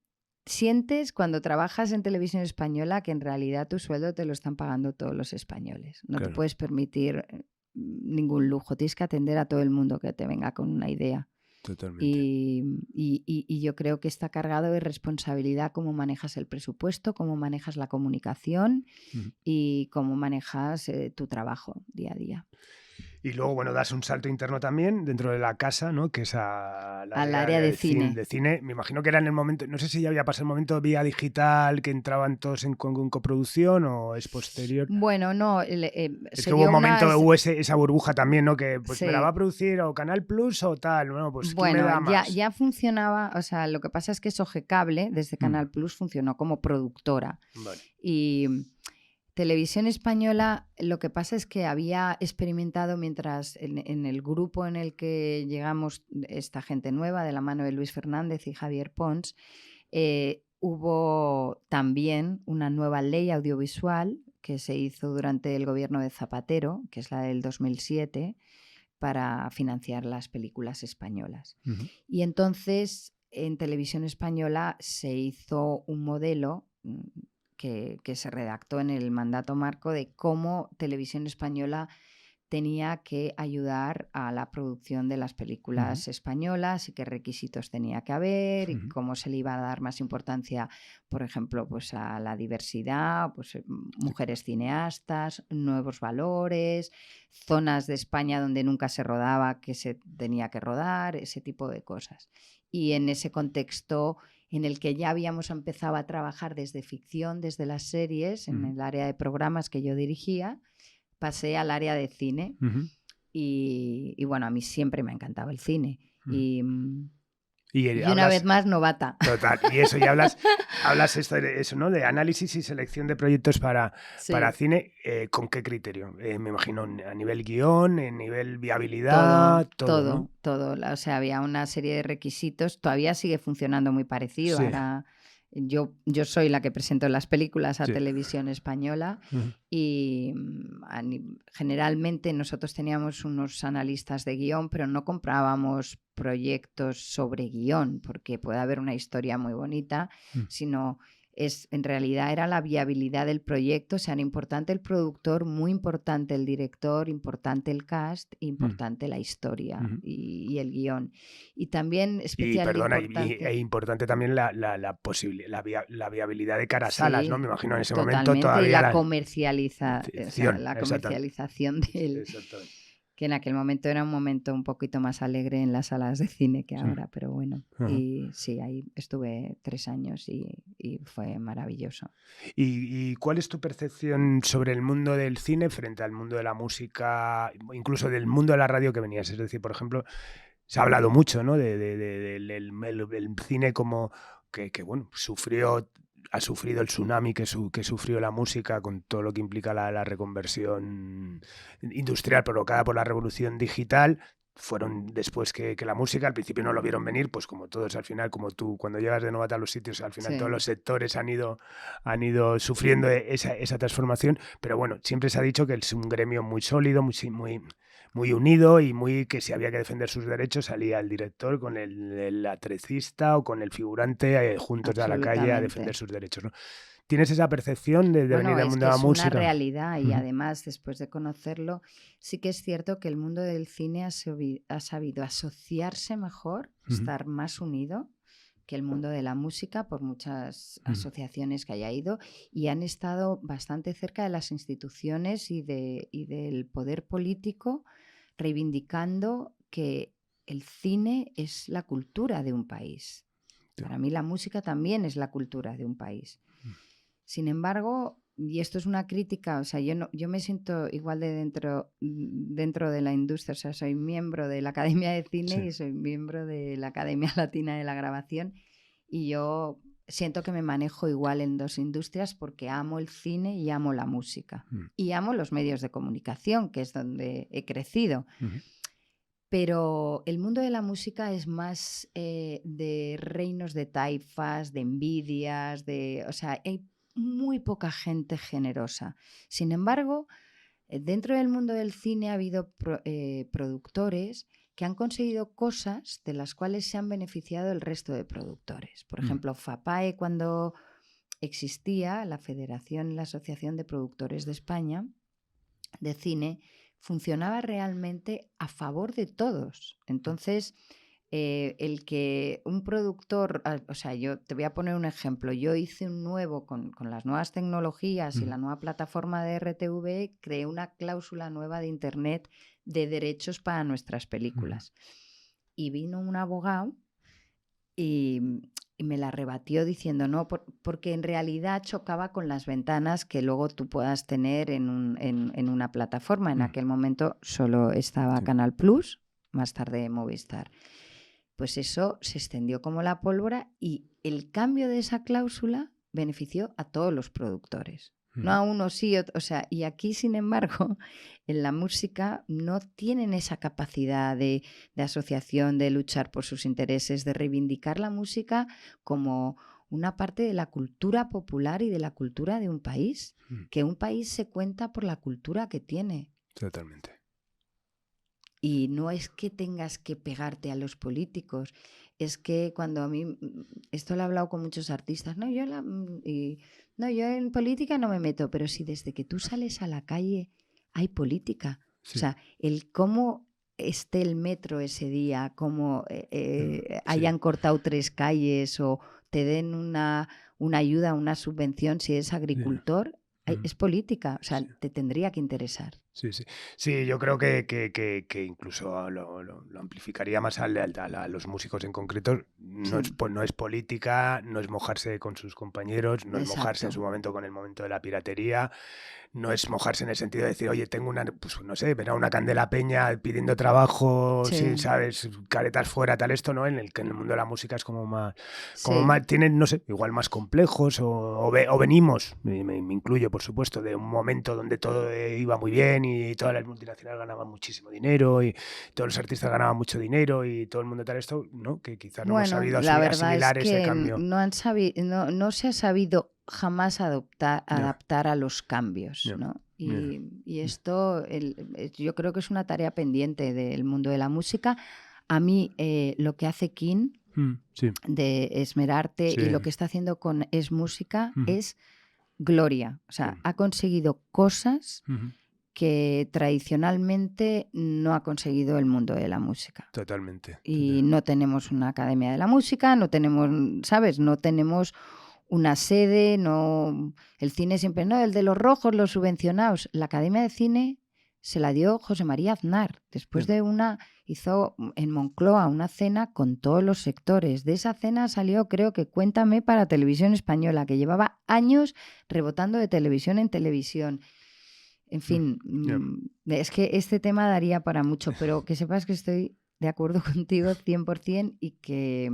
sientes cuando trabajas en Televisión Española que en realidad tu sueldo te lo están pagando todos los españoles. No te puedes permitir ningún lujo. Tienes que atender a todo el mundo que te venga con una idea. Totalmente. Y yo creo que está cargado de responsabilidad cómo manejas el presupuesto, cómo manejas la comunicación y cómo manejas tu trabajo día a día. Y luego, bueno, das un salto interno también dentro de la casa, ¿no? Que es al área de cine. Me imagino que era en el momento, no sé si ya había pasado el momento vía digital, que entraban todos en coproducción o es posterior. Bueno, no. Es que hubo un momento, hubo esa burbuja también, ¿no? Que pues sí. me la va a producir o Canal Plus o tal. Bueno, pues ¿quién bueno, me da más? Ya funcionaba, o sea, lo que pasa es que SOGE Cable, desde Canal Plus, funcionó como productora. Vale. Y Televisión Española, lo que pasa es que había experimentado mientras en el grupo en el que llegamos esta gente nueva, de la mano de Luis Fernández y Javier Pons, hubo también una nueva ley audiovisual que se hizo durante el gobierno de Zapatero, que es la del 2007, para financiar las películas españolas. Y entonces en Televisión Española se hizo un modelo que se redactó en el mandato marco de cómo Televisión Española tenía que ayudar a la producción de las películas españolas y qué requisitos tenía que haber y cómo se le iba a dar más importancia, por ejemplo, pues a la diversidad, pues mujeres cineastas, nuevos valores, zonas de España donde nunca se rodaba que se tenía que rodar, ese tipo de cosas. Y en ese contexto en el que ya habíamos empezado a trabajar desde ficción, desde las series, en el área de programas que yo dirigía, pasé al área de cine y bueno, a mí siempre me ha encantado el cine y una vez más novata. Total, y eso, y hablas eso, ¿no? De análisis y selección de proyectos para cine, ¿con qué criterio? Me imagino a nivel guión, a nivel viabilidad, todo, ¿no? Todo. O sea, había una serie de requisitos, todavía sigue funcionando muy parecido. Sí. Ahora yo soy la que presento las películas a Televisión Española y generalmente nosotros teníamos unos analistas de guión, pero no comprábamos proyectos sobre guión, porque puede haber una historia muy bonita, sino en realidad era la viabilidad del proyecto, o sea, era importante el productor, muy importante el director, importante el cast, importante la historia y el guión. Y también especialmente importante también la viabilidad de cara a salas, ¿no? Me imagino en ese momento y todavía la comercialización del... que en aquel momento era un momento un poquito más alegre en las salas de cine que ahora, pero bueno. Y sí, ahí estuve 3 años y fue maravilloso. ¿Y cuál es tu percepción sobre el mundo del cine frente al mundo de la música, incluso del mundo de la radio que venías? Es decir, por ejemplo, se ha hablado mucho, ¿no? del cine como que bueno, ha sufrido el tsunami que sufrió la música con todo lo que implica la reconversión industrial provocada por la revolución digital. Fueron después que la música, al principio no lo vieron venir, pues como todos al final, como tú, cuando llegas de novata a los sitios, al final todos los sectores han ido sufriendo esa transformación, pero bueno, siempre se ha dicho que es un gremio muy sólido, muy unido y que si había que defender sus derechos salía el director con el atrecista o con el figurante juntos a la calle a defender sus derechos, ¿no? ¿Tienes esa percepción de venir del mundo de la música? Es una realidad y además, después de conocerlo, sí que es cierto que el mundo del cine ha sabido asociarse mejor, estar más unido que el mundo de la música por muchas asociaciones que haya ido y han estado bastante cerca de las instituciones y del poder político, reivindicando que el cine es la cultura de un país. Para mí la música también es la cultura de un país. Sin embargo, y esto es una crítica, o sea, yo me siento igual de dentro de la industria, o sea, soy miembro de la Academia de Cine y soy miembro de la Academia Latina de la Grabación y yo siento que me manejo igual en 2 industrias porque amo el cine y amo la música y amo los medios de comunicación, que es donde he crecido. Pero el mundo de la música es más de reinos de taifas, de envidias, o sea, hay muy poca gente generosa. Sin embargo, dentro del mundo del cine ha habido productores que han conseguido cosas de las cuales se han beneficiado el resto de productores. Por ejemplo, FAPAE, cuando existía la Federación, la Asociación de Productores de España, de cine, funcionaba realmente a favor de todos. Entonces, el que un productor, o sea, yo te voy a poner un ejemplo, yo hice un nuevo, con las nuevas tecnologías y la nueva plataforma de RTV, creé una cláusula nueva de Internet de derechos para nuestras películas. Y vino un abogado y me la rebatió diciendo no, porque en realidad chocaba con las ventanas que luego tú puedas tener en una plataforma. En aquel momento solo estaba Canal Plus, más tarde Movistar. Pues eso se extendió como la pólvora y el cambio de esa cláusula benefició a todos los productores. No a uno sí, o sea, y aquí, sin embargo, en la música no tienen esa capacidad de asociación, de luchar por sus intereses, de reivindicar la música como una parte de la cultura popular y de la cultura de un país, que un país se cuenta por la cultura que tiene. Totalmente. Y no es que tengas que pegarte a los políticos, es que cuando a mí, esto lo he hablado con muchos artistas, yo en política no me meto, pero si desde que tú sales a la calle hay política, o sea, el cómo esté el metro ese día, cómo hayan cortado 3 calles o te den una ayuda, una subvención si eres agricultor, es política, o sea, te tendría que interesar. Sí, yo creo que incluso lo amplificaría más a los músicos en concreto. No es política, no es mojarse con sus compañeros, no es mojarse en su momento con el momento de la piratería, no es mojarse en el sentido de decir, oye, tengo ven a una Candela Peña pidiendo trabajo, sin, ¿sabes? Caretas fuera, tal, esto, ¿no? En el mundo de la música es como más, tienen, no sé, igual más complejos o venimos, me incluyo, por supuesto, de un momento donde todo iba muy bien y todas las multinacionales ganaban muchísimo dinero y todos los artistas ganaban mucho dinero y todo el mundo tal esto, ¿no? Que quizás no hemos sabido asimilar ese cambio. No se ha sabido jamás adaptar a los cambios, ¿no? Y esto yo creo que es una tarea pendiente del mundo de la música. A mí lo que hace King de Esmerarte y lo que está haciendo con Es Música es gloria. O sea, ha conseguido cosas que tradicionalmente no ha conseguido el mundo de la música. Totalmente. Y no tenemos una academia de la música, no tenemos, ¿sabes? No tenemos una sede, no. El cine siempre, no, el de los rojos, los subvencionados. La Academia de Cine se la dio José María Aznar. Después hizo en Moncloa una cena con todos los sectores. De esa cena salió, creo que Cuéntame para Televisión Española, que llevaba años rebotando de televisión en televisión. En fin, es que este tema daría para mucho, pero que sepas que estoy de acuerdo contigo 100% y que,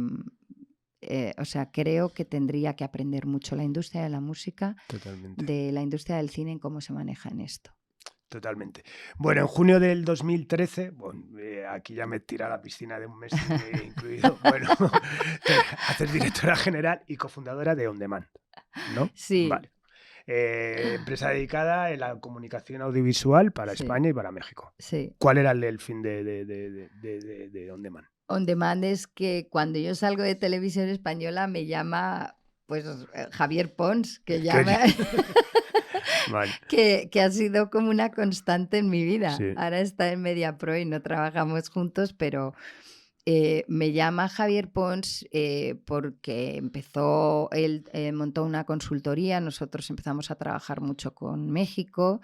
o sea, creo que tendría que aprender mucho la industria de la música de la industria del cine en cómo se maneja en esto. Totalmente. Bueno, en junio del 2013, aquí ya me tira a la piscina de un mes incluido, haces directora general y cofundadora de On Demand, ¿no? Sí. Vale. Empresa dedicada a la comunicación audiovisual para España y para México. Sí. ¿Cuál era el fin de On Demand? On Demand es que cuando yo salgo de Televisión Española me llama pues Javier Pons, que llama... Vale. que ha sido como una constante en mi vida. Sí. Ahora está en Mediapro y no trabajamos juntos, pero me llama Javier Pons porque él montó una consultoría, nosotros empezamos a trabajar mucho con México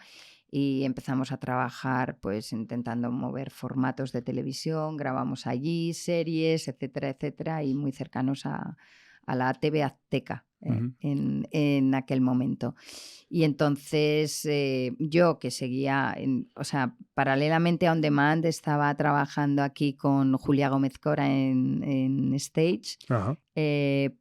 y empezamos a trabajar pues intentando mover formatos de televisión, grabamos allí series, etcétera, etcétera, y muy cercanos a la TV Azteca en aquel momento. Y entonces yo que seguía, paralelamente a On Demand estaba trabajando aquí con Julia Gómez Cora en Stage,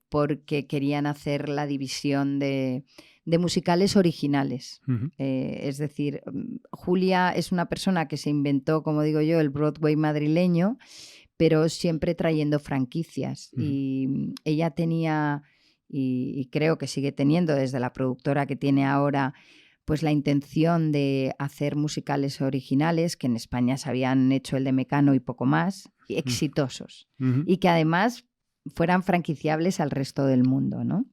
porque querían hacer la división de musicales originales. Es decir, Julia es una persona que se inventó, como digo yo, el Broadway madrileño, pero siempre trayendo franquicias. Y ella tenía, y creo que sigue teniendo desde la productora que tiene ahora, pues la intención de hacer musicales originales, que en España se habían hecho el de Mecano y poco más, exitosos. Y que además fueran franquiciables al resto del mundo, ¿no?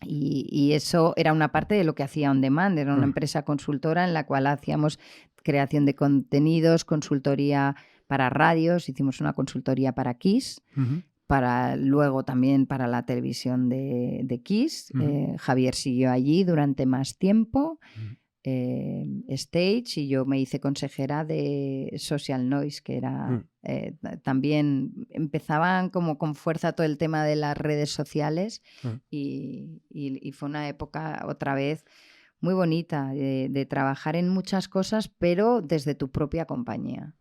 Y eso era una parte de lo que hacía On Demand, era una empresa consultora en la cual hacíamos creación de contenidos, consultoría para radios, hicimos una consultoría para Kiss, luego también para la televisión de Kiss. Javier siguió allí durante más tiempo. Stage, y yo me hice consejera de Social Noise, que era también empezaban como con fuerza todo el tema de las redes sociales y fue una época otra vez muy bonita de trabajar en muchas cosas, pero desde tu propia compañía.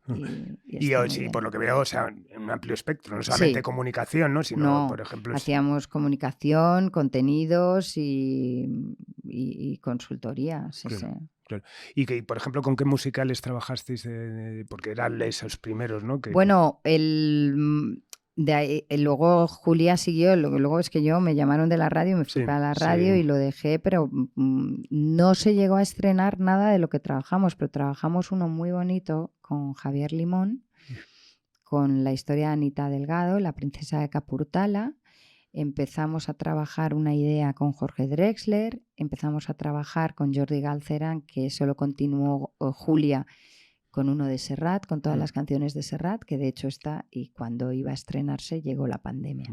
Y hoy sí, por lo que veo, o sea, en un amplio espectro, no solamente comunicación, ¿no? Sino, por ejemplo... hacíamos comunicación, contenidos y consultoría, sí. Claro. Y que, por ejemplo, ¿con qué musicales trabajasteis? Porque eran esos primeros, ¿no? Bueno, de ahí, luego Julia siguió, luego es que yo me llamaron de la radio, me fui para la radio y lo dejé, pero no se llegó a estrenar nada de lo que trabajamos, pero trabajamos uno muy bonito con Javier Limón, con la historia de Anita Delgado, la princesa de Capurtala. Empezamos a trabajar una idea con Jorge Drexler, empezamos a trabajar con Jordi Galceran, que solo continuó Julia, con uno de Serrat, con todas las canciones de Serrat, que de hecho está, y cuando iba a estrenarse llegó la pandemia.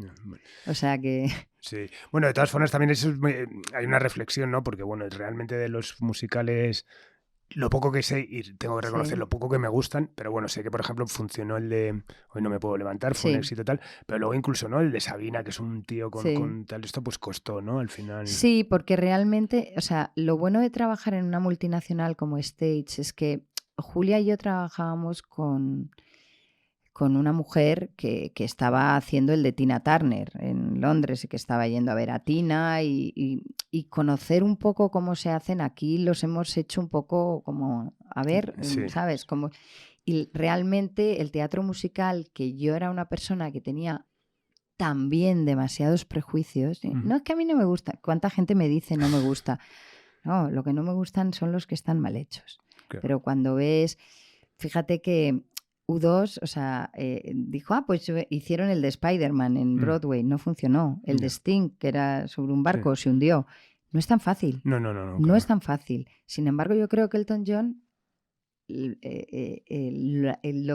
O sea que... Sí, bueno, de todas formas también hay una reflexión, ¿no? Porque bueno, realmente de los musicales, lo poco que sé, y tengo que reconocer lo poco que me gustan, pero bueno, sé que por ejemplo funcionó el de Hoy no me puedo levantar, fue un éxito tal, pero luego incluso, ¿no? El de Sabina, que es un tío con tal, esto pues costó, ¿no? Al final... Sí, porque realmente, o sea, lo bueno de trabajar en una multinacional como Stage es que Julia y yo trabajábamos con una mujer que estaba haciendo el de Tina Turner en Londres y que estaba yendo a ver a Tina y conocer un poco cómo se hacen aquí, los hemos hecho un poco como, a ver, ¿sabes? Como, y realmente el teatro musical, que yo era una persona que tenía también demasiados prejuicios, no es que a mí no me gusta, ¿cuánta gente me dice no me gusta? No, lo que no me gustan son los que están mal hechos. Pero cuando ves, fíjate que U2, o sea, dijo, pues hicieron el de Spider-Man en Broadway, no funcionó. El de Sting, que era sobre un barco, se hundió. No es tan fácil. No. No es tan fácil. Sin embargo, yo creo que Elton John, lo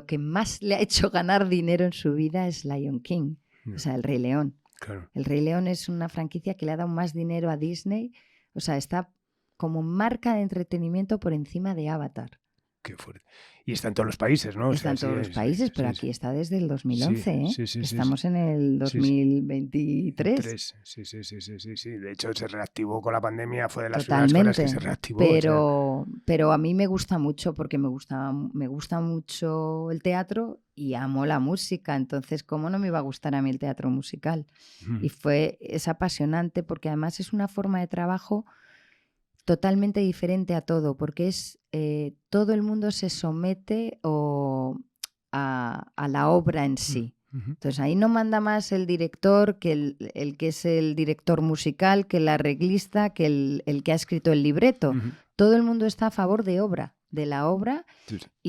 que más le ha hecho ganar dinero en su vida es Lion King, o sea, El Rey León. Claro. El Rey León es una franquicia que le ha dado más dinero a Disney, o sea, está como marca de entretenimiento por encima de Avatar. Qué fuerte. Y está en todos los países, ¿no? Está en todos los países, pero aquí está desde el 2011, ¿eh? Estamos en el 2023. Sí. De hecho, se reactivó con la pandemia, fue de las Totalmente, primeras cosas que se reactivó. Pero a mí me gusta mucho porque me gusta mucho el teatro y amo la música. Entonces, ¿cómo no me iba a gustar a mí el teatro musical? Y es apasionante porque además es una forma de trabajo totalmente diferente a todo, porque es todo el mundo se somete a la obra en sí. Entonces ahí no manda más el director que el que es el director musical, que el arreglista, que el que ha escrito el libreto. Todo el mundo está a favor de la obra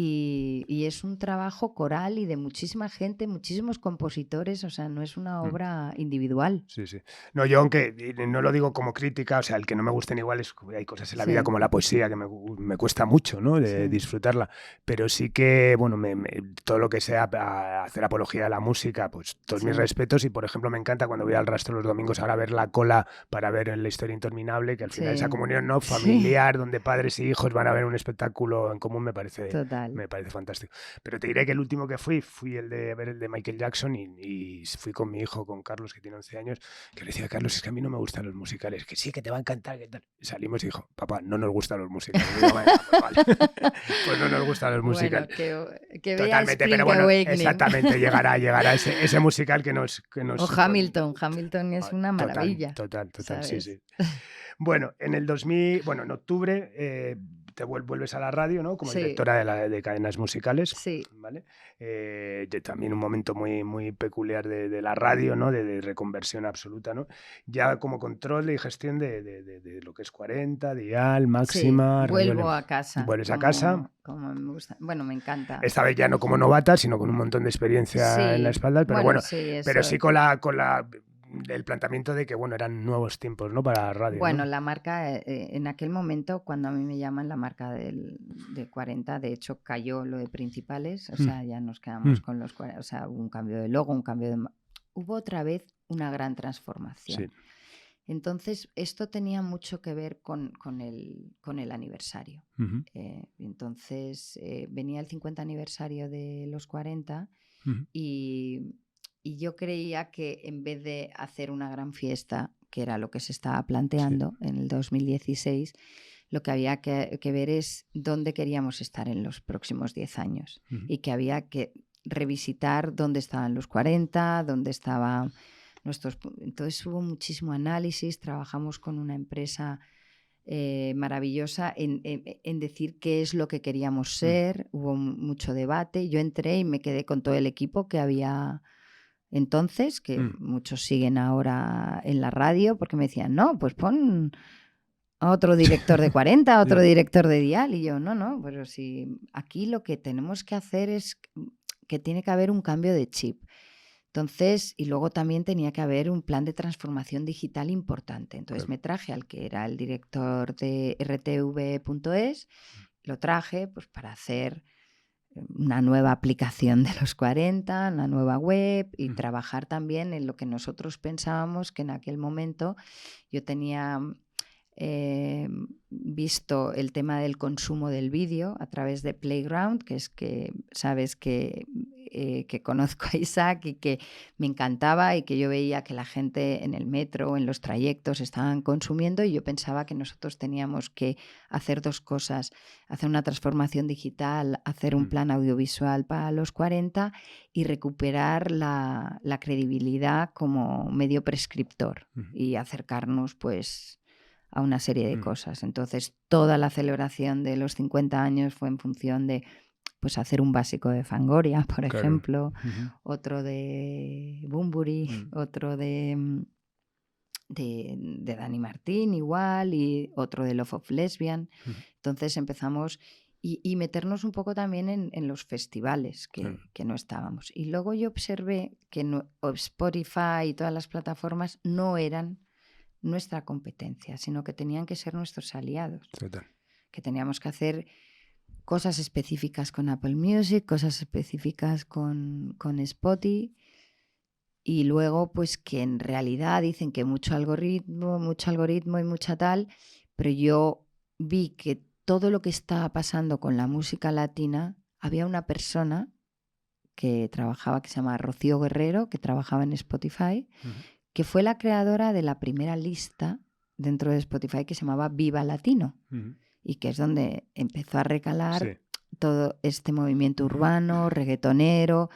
y es un trabajo coral y de muchísima gente, muchísimos compositores, o sea, no es una obra individual. Sí. No, yo aunque no lo digo como crítica, o sea, el que no me gusten igual hay cosas en la vida como la poesía que me cuesta mucho, ¿no? De disfrutarla, pero sí que, bueno, todo lo que sea hacer apología de la música, pues todos mis respetos y, por ejemplo, me encanta cuando voy al Rastro los domingos ahora ver la cola para ver La Historia Interminable, que al final esa comunión, ¿no? Familiar, donde padres y hijos van a ver un espectáculo en común, me parece fantástico. Pero te diré que el último que fui el de ver el de Michael Jackson y fui con mi hijo, con Carlos, que tiene 11 años, que le decía a Carlos, es que a mí no me gustan los musicales, que sí, que te va a encantar, que tal. Y salimos y dijo, papá, no nos gustan los musicales. Y digo, vale. Pues no nos gustan los musicales. Bueno, que totalmente, pero bueno, exactamente, llegará ese musical que nos o Hamilton es una maravilla. Total, sí. Bueno, en octubre te vuelves a la radio, ¿no? Como directora de cadenas musicales. Sí. ¿Vale? También un momento muy, muy peculiar de la radio, ¿no? De reconversión absoluta, ¿no? Ya como control y gestión de lo que es 40, Dial, Máxima. Sí, vuelvo a casa. ¿Vuelves a casa? Como me gusta. Bueno, me encanta. Esta vez ya no como novata, sino con un montón de experiencia en la espalda, pero bueno, sí, pero sí con la el planteamiento de que, bueno, eran nuevos tiempos, ¿no? Para la radio. Bueno, ¿no? la marca, en aquel momento, cuando a mí me llaman la marca de 40, de hecho cayó lo de principales, o sea, ya nos quedamos con los 40, o sea, hubo un cambio de logo, un cambio de... Hubo otra vez una gran transformación. Sí. Entonces, esto tenía mucho que ver con el aniversario. Entonces, venía el 50 aniversario de los 40 y yo creía que en vez de hacer una gran fiesta, que era lo que se estaba planteando en el 2016, lo que había que ver es dónde queríamos estar en los próximos 10 años y que había que revisitar dónde estaban los 40, dónde estaban nuestros... Entonces hubo muchísimo análisis, trabajamos con una empresa maravillosa en decir qué es lo que queríamos ser, hubo mucho debate, yo entré y me quedé con todo el equipo que había entonces, que muchos siguen ahora en la radio, porque me decían, no, pues pon a otro director de 40, otro director de dial, y yo, no, pero si aquí lo que tenemos que hacer es que tiene que haber un cambio de chip. Entonces, y luego también tenía que haber un plan de transformación digital importante. Entonces me traje al que era el director de RTV.es, lo traje pues para hacer una nueva aplicación de los 40, una nueva web y trabajar también en lo que nosotros pensábamos que en aquel momento yo tenía visto el tema del consumo del vídeo a través de Playground, que es que sabes que conozco a Isaac y que me encantaba y que yo veía que la gente en el metro o en los trayectos estaban consumiendo y yo pensaba que nosotros teníamos que hacer dos cosas, hacer una transformación digital, hacer un plan audiovisual para los 40 y recuperar la credibilidad como medio prescriptor y acercarnos pues a una serie de cosas. Entonces, toda la celebración de los 50 años fue en función de pues hacer un básico de Fangoria, por ejemplo, otro de Bunbury, otro de Dani Martín igual y otro de Love of Lesbian. Entonces empezamos y meternos un poco también en los festivales que no estábamos. Y luego yo observé que Spotify y todas las plataformas no eran nuestra competencia, sino que tenían que ser nuestros aliados. Total. Que teníamos que hacer cosas específicas con Apple Music, cosas específicas con Spotify y luego pues que en realidad dicen que mucho algoritmo y mucha tal, pero yo vi que todo lo que estaba pasando con la música latina, había una persona que trabajaba, que se llama Rocío Guerrero, que trabajaba en Spotify, que fue la creadora de la primera lista dentro de Spotify que se llamaba Viva Latino y que es donde empezó a recalar todo este movimiento urbano, reggaetonero.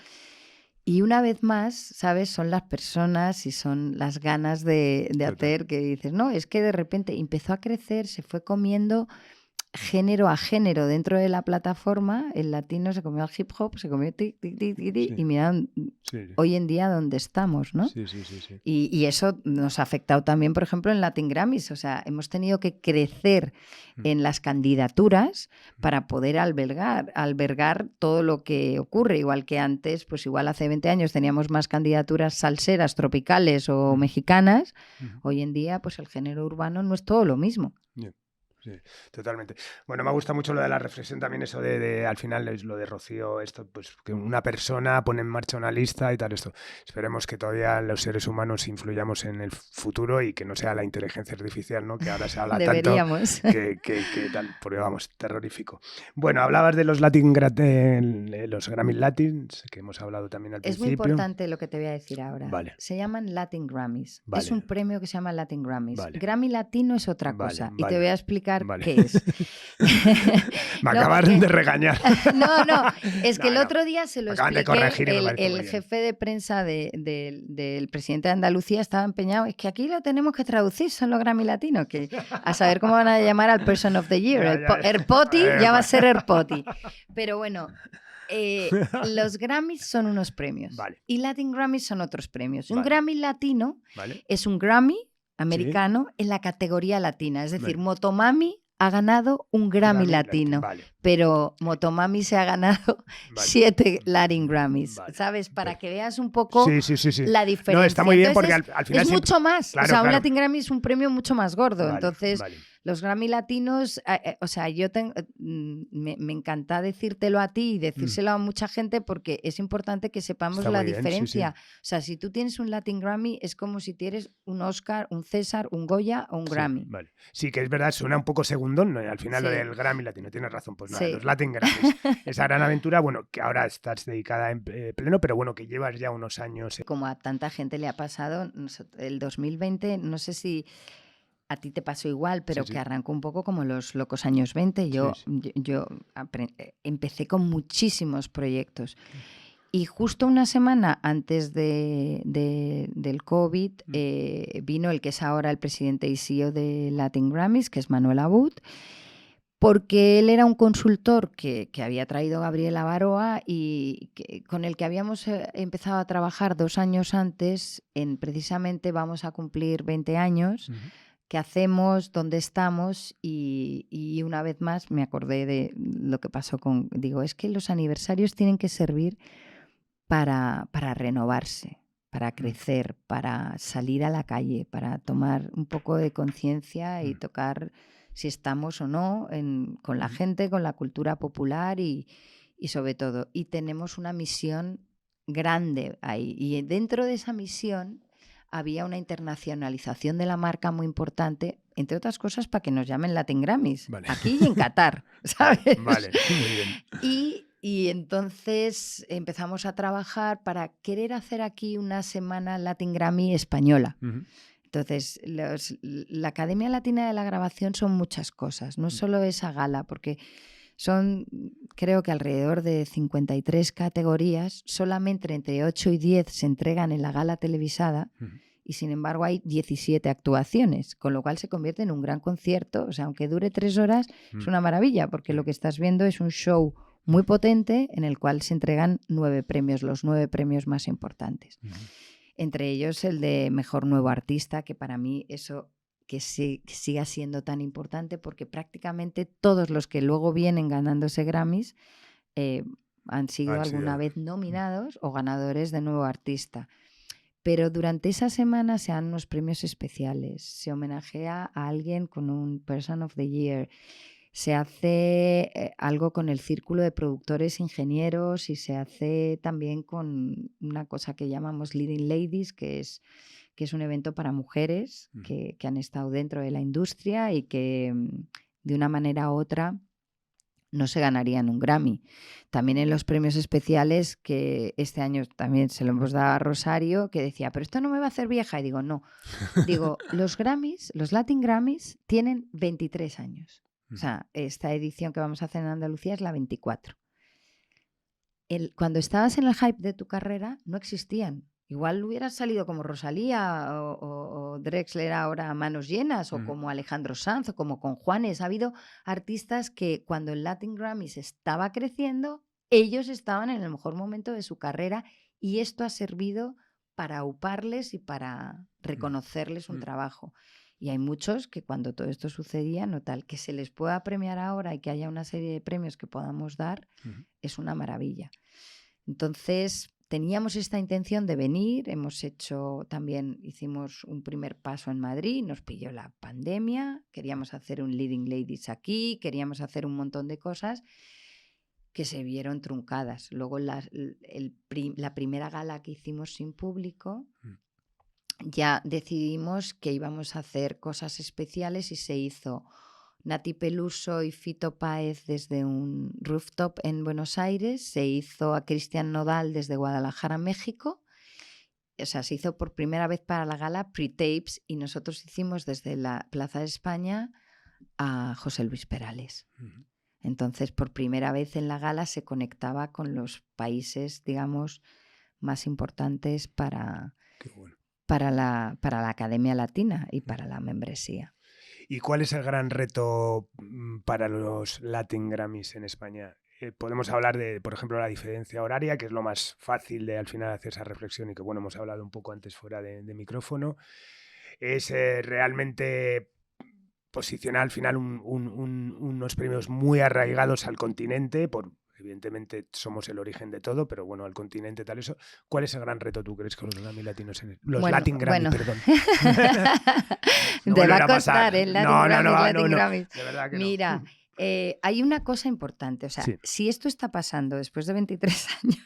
Y una vez más, ¿sabes? Son las personas y son las ganas de hacer que dices, no, es que de repente empezó a crecer, se fue comiendo género a género dentro de la plataforma, el latino se comió al hip hop, se comió y mirad hoy en día dónde estamos, ¿no? Sí. Y eso nos ha afectado también, por ejemplo, en Latin Grammys, o sea, hemos tenido que crecer en las candidaturas para poder albergar todo lo que ocurre, igual que antes, pues igual hace 20 años teníamos más candidaturas salseras, tropicales o mexicanas, hoy en día pues el género urbano no es todo lo mismo. Sí, totalmente. Bueno, me gusta mucho lo de la reflexión también, eso de al final es lo de Rocío, esto, pues que una persona pone en marcha una lista y tal, esto. Esperemos que todavía los seres humanos influyamos en el futuro y que no sea la inteligencia artificial, ¿no? Que ahora se habla tanto que tal, porque vamos, terrorífico. Bueno, hablabas de los los Grammy Latins, que hemos hablado también al principio. Es muy importante lo que te voy a decir ahora. Vale. Se llaman Latin Grammys. Vale. Es un premio que se llama Latin Grammys. Vale. Grammy Latino es otra cosa. Vale. Y te voy a explicar qué es. Me acabas de regañar. No, es que el otro día se lo expliqué. El jefe de prensa del presidente de Andalucía estaba empeñado. Es que aquí lo tenemos que traducir, son los Grammy Latinos. Que a saber cómo van a llamar al Person of the Year. Erpoti ya va a ser Erpoti. Pero bueno, los Grammys son unos premios. Vale. Y Latin Grammys son otros premios. Un Vale. Grammy latino Vale. es un Grammy americano en la categoría latina. Es decir, Motomami ha ganado un Grammy latino, vale. pero Motomami se ha ganado 7 Latin Grammys, ¿sabes? Para que veas un poco la diferencia. No, está muy bien porque Entonces, al final es mucho más. Claro, o sea, claro. un Latin Grammy es un premio mucho más gordo. Vale, Entonces, vale. los Grammy latinos, o sea, yo me encanta decírtelo a ti y decírselo a mucha gente porque es importante que sepamos Está la muy bien, diferencia. sí. O sea, si tú tienes un Latin Grammy es como si tienes un Oscar, un César, un Goya o un Grammy. Vale. Sí, que es verdad, suena un poco segundón, ¿no? Al final lo del Grammy latino, tienes razón, pues nada, los Latin Grammys. Esa gran aventura, bueno, que ahora estás dedicada en pleno, pero bueno, que llevas ya unos años. Como a tanta gente le ha pasado, el 2020, no sé si a ti te pasó igual, pero que arrancó un poco como los locos años 20. Yo empecé con muchísimos proyectos. Y justo una semana antes del COVID vino el que es ahora el presidente y CEO de Latin Grammys, que es Manuel Abud, porque él era un consultor que había traído Gabriela Baroa y con el que habíamos empezado a trabajar 2 años antes en precisamente vamos a cumplir 20 años. ¿Qué hacemos? ¿Dónde estamos? Y una vez más me acordé de lo que pasó digo, es que los aniversarios tienen que servir para renovarse, para crecer, para salir a la calle, para tomar un poco de conciencia y tocar si estamos o no con la gente, con la cultura popular y sobre todo. Y tenemos una misión grande ahí. Y dentro de esa misión había una internacionalización de la marca muy importante, entre otras cosas para que nos llamen Latin Grammys, aquí y en Qatar, ¿sabes? Vale, muy bien. Y entonces empezamos a trabajar para querer hacer aquí una semana Latin Grammy española. Entonces, la Academia Latina de la Grabación son muchas cosas, no solo esa gala, porque son, creo que alrededor de 53 categorías, solamente entre 8 y 10 se entregan en la gala televisada y sin embargo hay 17 actuaciones, con lo cual se convierte en un gran concierto. O sea, aunque dure 3 horas, es una maravilla, porque lo que estás viendo es un show muy potente en el cual se entregan 9 premios, los 9 premios más importantes. Entre ellos el de Mejor Nuevo Artista, que para mí eso que siga siendo tan importante porque prácticamente todos los que luego vienen ganándose Grammys han sido alguna vez nominados o ganadores de Nuevo Artista. Pero durante esa semana se dan unos premios especiales, se homenajea a alguien con un Person of the Year, se hace algo con el Círculo de Productores Ingenieros y se hace también con una cosa que llamamos Leading Ladies, que es un evento para mujeres que han estado dentro de la industria y que de una manera u otra no se ganarían un Grammy. También en los premios especiales, que este año también se lo hemos dado a Rosario, que decía, pero esto no me va a hacer vieja. Y digo, no. Digo, los Grammys, los Latin Grammys, tienen 23 años. O sea, esta edición que vamos a hacer en Andalucía es la 24. Cuando estabas en el hype de tu carrera, no existían. Igual hubieras salido como Rosalía o Drexler ahora a manos llenas, o como Alejandro Sanz, o como con Juanes. Ha habido artistas que cuando el Latin Grammys estaba creciendo, ellos estaban en el mejor momento de su carrera y esto ha servido para auparles y para reconocerles un trabajo. Y hay muchos que cuando todo esto sucedía, no tal, que se les pueda premiar ahora y que haya una serie de premios que podamos dar, es una maravilla. Entonces, teníamos esta intención de venir, hicimos un primer paso en Madrid, nos pilló la pandemia, queríamos hacer un Leading Ladies aquí, queríamos hacer un montón de cosas que se vieron truncadas. Luego la primera gala que hicimos sin público, ya decidimos que íbamos a hacer cosas especiales y se hizo Nati Peluso y Fito Páez desde un rooftop en Buenos Aires, se hizo a Cristian Nodal desde Guadalajara, México. O sea, se hizo por primera vez para la gala pre-tapes y nosotros hicimos desde la Plaza de España a José Luis Perales. Entonces, por primera vez en la gala se conectaba con los países, digamos, más importantes para la Academia Latina y para la membresía. ¿Y cuál es el gran reto para los Latin Grammys en España? Podemos hablar de, por ejemplo, la diferencia horaria, que es lo más fácil de al final hacer esa reflexión y que, bueno, hemos hablado un poco antes fuera de micrófono. Es realmente posicionar al final unos premios muy arraigados al continente, evidentemente somos el origen de todo, pero bueno, al continente tal eso. ¿Cuál es el gran reto, tú crees, con los Grammy latinos? Latin Grammy, perdón. Te va a costar el Latin Grammy. De verdad que Mira, no. Hay una cosa importante, o sea, si esto está pasando después de 23 años,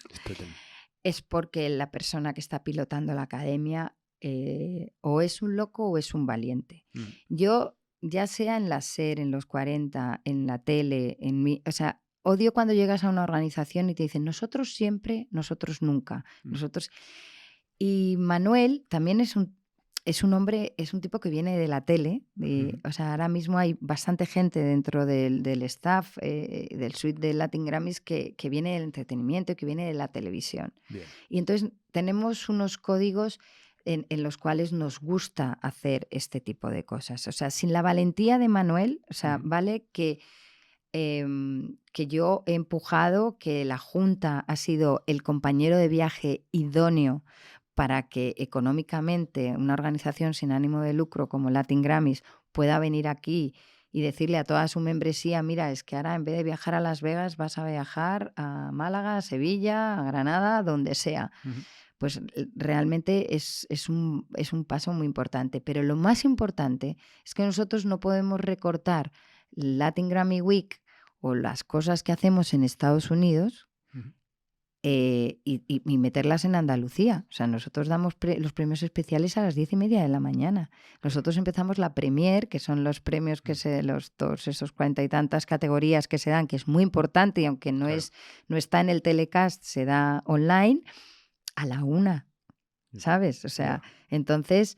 es porque la persona que está pilotando la academia o es un loco o es un valiente. Yo, ya sea en la SER, en los 40, en la tele, o sea, odio cuando llegas a una organización y te dicen nosotros siempre, nosotros nunca, nosotros... Y Manuel también es un hombre, es un tipo que viene de la tele. O sea, ahora mismo hay bastante gente dentro del staff, del suite de Latin Grammys que viene del entretenimiento, que viene de la televisión. Bien. Y entonces tenemos unos códigos en los cuales nos gusta hacer este tipo de cosas. O sea, sin la valentía de Manuel, o sea, vale que yo he empujado, que la Junta ha sido el compañero de viaje idóneo para que económicamente una organización sin ánimo de lucro como Latin Grammys pueda venir aquí y decirle a toda su membresía, mira, es que ahora en vez de viajar a Las Vegas vas a viajar a Málaga, a Sevilla, a Granada, donde sea. Pues realmente es un paso muy importante. Pero lo más importante es que nosotros no podemos recortar Latin Grammy Week o las cosas que hacemos en Estados Unidos y meterlas en Andalucía. O sea, nosotros damos los premios especiales a las 10:30 de la mañana. Nosotros empezamos la Premier, que son los premios que todos esos 40 y tantas categorías que se dan, que es muy importante y aunque no está en el telecast, se da online, a la 1, ¿sabes? O sea, entonces,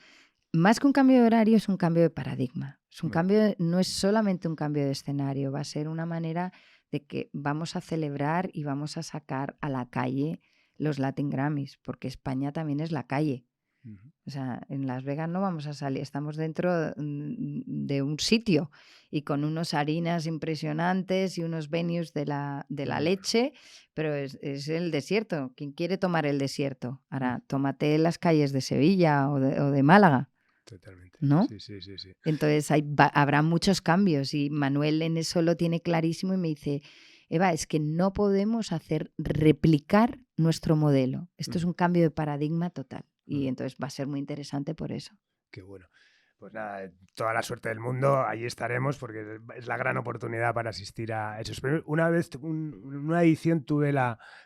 más que un cambio de horario, es un cambio de paradigma. Es un cambio, no es solamente un cambio de escenario, va a ser una manera de que vamos a celebrar y vamos a sacar a la calle los Latin Grammys, porque España también es la calle. O sea, en Las Vegas no vamos a salir, estamos dentro de un sitio y con unos harinas impresionantes y unos venues de la leche, pero es el desierto. ¿Quién quiere tomar el desierto? Ahora, tómate las calles de Sevilla o de Málaga. Totalmente. ¿No? Sí. Entonces habrá muchos cambios y Manuel en eso lo tiene clarísimo y me dice, Eva, es que no podemos replicar nuestro modelo. Esto es un cambio de paradigma total y entonces va a ser muy interesante por eso. Qué bueno. Pues nada, toda la suerte del mundo, ahí estaremos porque es la gran oportunidad para asistir a esos premios. Una vez, una edición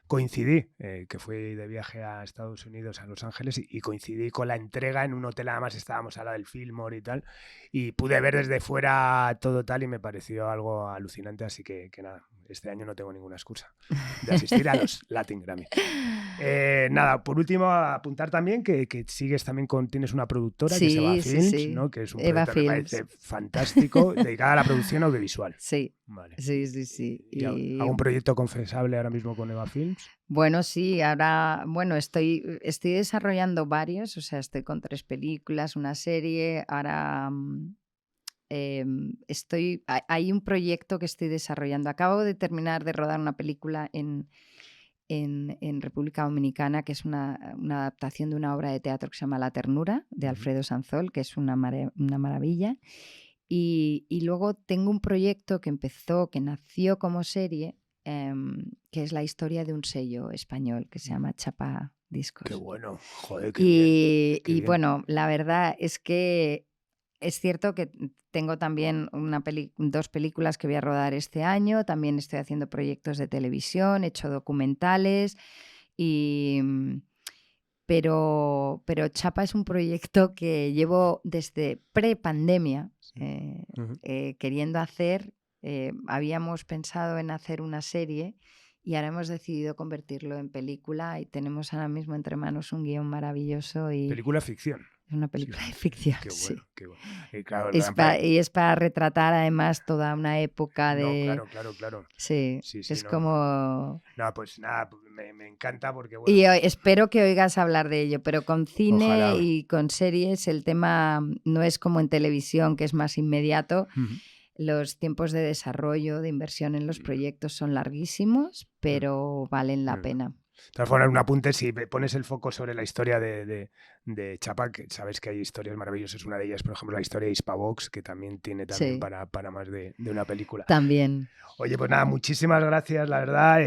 coincidí, que fui de viaje a Estados Unidos, a Los Ángeles, y coincidí con la entrega en un hotel, además estábamos a la del Fillmore y tal, y pude ver desde fuera todo tal y me pareció algo alucinante, así que nada, este año no tengo ninguna excusa de asistir a los Latin Grammy. Nada, por último, apuntar también que sigues también tienes una productora que es Eva Films, ¿no? Que es un proyecto que me parece fantástico, dedicada a la producción audiovisual. Sí, vale. Sí. ¿Y algún proyecto confesable ahora mismo con Eva Films? Bueno, sí, ahora, estoy desarrollando varios, o sea, estoy con 3 películas, una serie, ahora hay un proyecto que estoy desarrollando. Acabo de terminar de rodar una película en República Dominicana, que es una adaptación de una obra de teatro que se llama La ternura, de Alfredo Sanzol, que es una maravilla. Y luego tengo un proyecto que nació como serie, que es la historia de un sello español que se llama Chapa Discos. Qué bueno, joder, qué bien. Y bueno, la verdad es que es cierto que tengo también 2 películas que voy a rodar este año, también estoy haciendo proyectos de televisión, he hecho documentales, pero Chapa es un proyecto que llevo desde pre-pandemia queriendo hacer. Habíamos pensado en hacer una serie y ahora hemos decidido convertirlo en película y tenemos ahora mismo entre manos un guión maravilloso. Película ficción. Es una película de ficción. Qué bueno, sí. Qué bueno. Y claro, y es para retratar además toda una época de... No, claro. Sí, es como... No, pues nada, me encanta porque... Bueno, y espero que oigas hablar de ello, pero con cine ojalá. Y con series el tema no es como en televisión, que es más inmediato. Los tiempos de desarrollo, de inversión en los proyectos son larguísimos, pero valen la pena. De todas formas, un apunte, si pones el foco sobre la historia de Chapa, que sabes que hay historias maravillosas. Una de ellas, por ejemplo, la historia de Hispavox, que también tiene Sí. para más de una película. También. Oye, pues nada, muchísimas gracias, la verdad.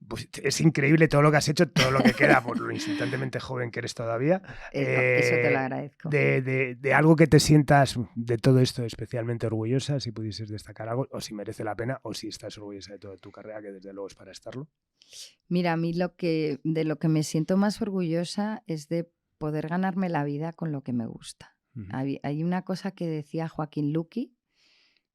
Pues es increíble todo lo que has hecho, todo lo que queda, por lo instantáneamente joven que eres todavía. Eso te lo agradezco. De algo que te sientas de todo esto especialmente orgullosa, si pudieses destacar algo, o si merece la pena, o si estás orgullosa de toda tu carrera, que desde luego es para estarlo. Mira, a mí de lo que me siento más orgullosa es de poder ganarme la vida con lo que me gusta. Uh-huh. Hay una cosa que decía Joaquín Luqui,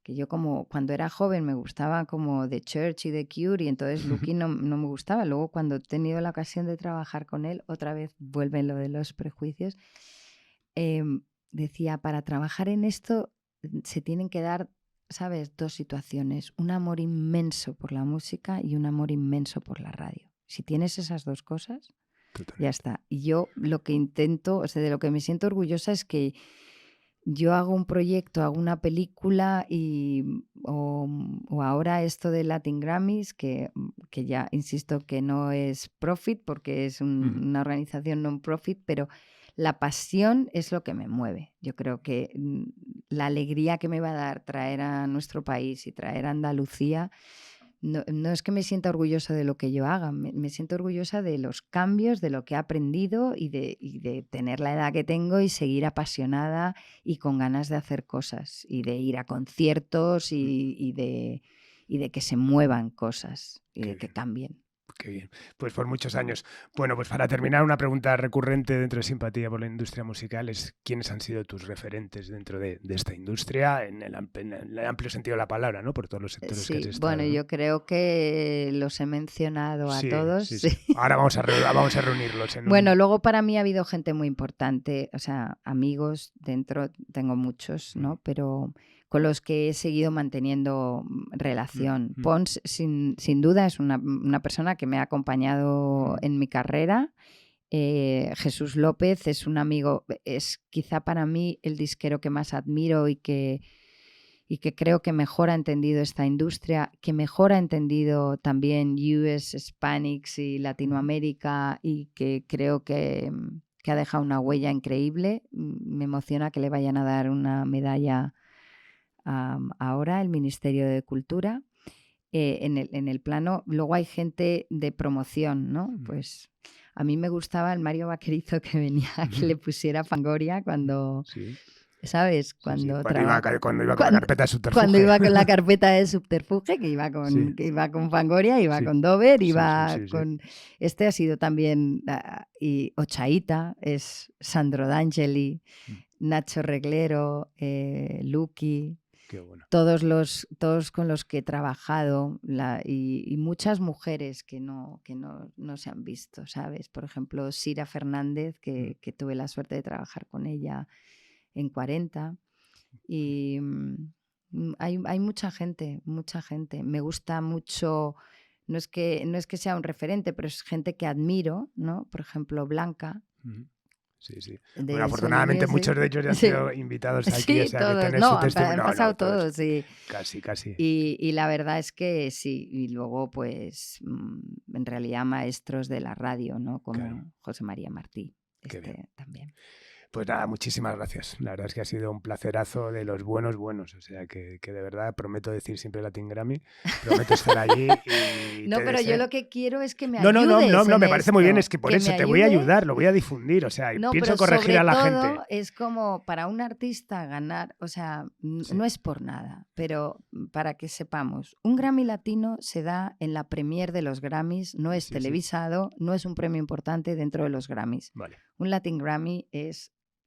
que yo como cuando era joven me gustaba como The Church y The Cure, y entonces Luqui no me gustaba. Luego cuando he tenido la ocasión de trabajar con él, otra vez vuelve lo de los prejuicios, decía, para trabajar en esto se tienen que dar, ¿sabes?, dos situaciones, un amor inmenso por la música y un amor inmenso por la radio. Si tienes esas dos cosas, totalmente, ya está. Y yo lo que intento, o sea, de lo que me siento orgullosa es que yo hago un proyecto, hago una película o ahora esto de Latin Grammys, que ya insisto que no es profit porque es una organización non-profit, pero la pasión es lo que me mueve. Yo creo que la alegría que me va a dar traer a nuestro país y traer a Andalucía, no es que me sienta orgullosa de lo que yo haga, me siento orgullosa de los cambios, de lo que he aprendido y de tener la edad que tengo y seguir apasionada y con ganas de hacer cosas y de ir a conciertos y de que se muevan cosas y de que cambien. Qué bien, pues por muchos años. Bueno, pues para terminar, una pregunta recurrente dentro de Simpatía por la Industria Musical es ¿quiénes han sido tus referentes dentro de esta industria en el amplio sentido de la palabra, ¿no? Por todos los sectores que has estado. Bueno, ¿no? Yo creo que los he mencionado a todos. Sí. Ahora vamos a reunirlos. Bueno, luego para mí ha habido gente muy importante, o sea, amigos dentro, tengo muchos, ¿no? Pero con los que he seguido manteniendo relación. Pons, sin duda, es una persona que me ha acompañado en mi carrera. Jesús López es un amigo, es quizá para mí el disquero que más admiro y que creo que mejor ha entendido esta industria, que mejor ha entendido también US, Hispanics y Latinoamérica, y que creo que ha dejado una huella increíble. Me emociona que le vayan a dar una medalla ahora el Ministerio de Cultura. En el plano, luego hay gente de promoción, ¿no? Pues a mí me gustaba el Mario Vaquerizo que venía a que le pusiera Fangoria cuando... Sí. ¿Sabes? Cuando iba con la carpeta de Subterfuge. Cuando iba con la carpeta de Subterfuge, que iba con Fangoria, iba con Dover, iba con... Este ha sido también... y Ochaíta, es Sandro D'Angeli, Nacho Reglero, Luqui... Qué bueno. Todos con los que he trabajado y muchas mujeres que no se han visto, ¿sabes? Por ejemplo, Sira Fernández, que tuve la suerte de trabajar con ella en 40. Y hay mucha gente. Me gusta mucho, no es que sea un referente, pero es gente que admiro, ¿no? Por ejemplo, Blanca. Sí. Bueno, afortunadamente muchos de ellos ya han sido invitados aquí. Sí, o sea, todos. Que tener No, su testimonio. han pasado todos, sí. Casi. Y la verdad es que sí. Y luego, pues, en realidad maestros de la radio, ¿no? Como José María Martí. También. Pues nada, muchísimas gracias. La verdad es que ha sido un placerazo de los buenos. O sea, que de verdad prometo decir siempre Latin Grammy, prometo estar allí. No, pero yo lo que quiero es que me ayudes. No, me parece muy bien, es que por eso te voy a ayudar, lo voy a difundir, o sea, pienso corregir a la gente. Es como para un artista ganar, o sea, no es por nada, pero para que sepamos, un Grammy Latino se da en la premier de los Grammys, no es televisado, no es un premio importante dentro de los Grammys. Vale. Un Latin Grammy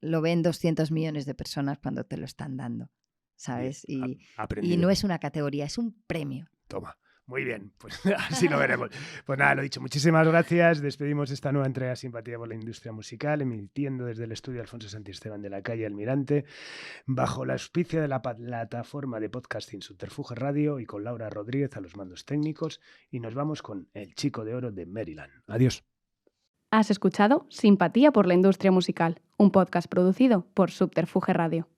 lo ven 200 millones de personas cuando te lo están dando, ¿sabes? Y no es una categoría, es un premio. Toma. Muy bien, pues así lo veremos. Pues nada, lo dicho, muchísimas gracias. Despedimos esta nueva entrega de Simpatía por la Industria Musical, emitiendo desde el estudio Alfonso Santisteban de la calle Almirante, bajo la auspicia de la plataforma de podcasting Subterfuge Radio y con Laura Rodríguez a los mandos técnicos. Y nos vamos con El Chico de Oro de Maryland. Adiós. Has escuchado Simpatía por la Industria Musical, un podcast producido por Subterfuge Radio.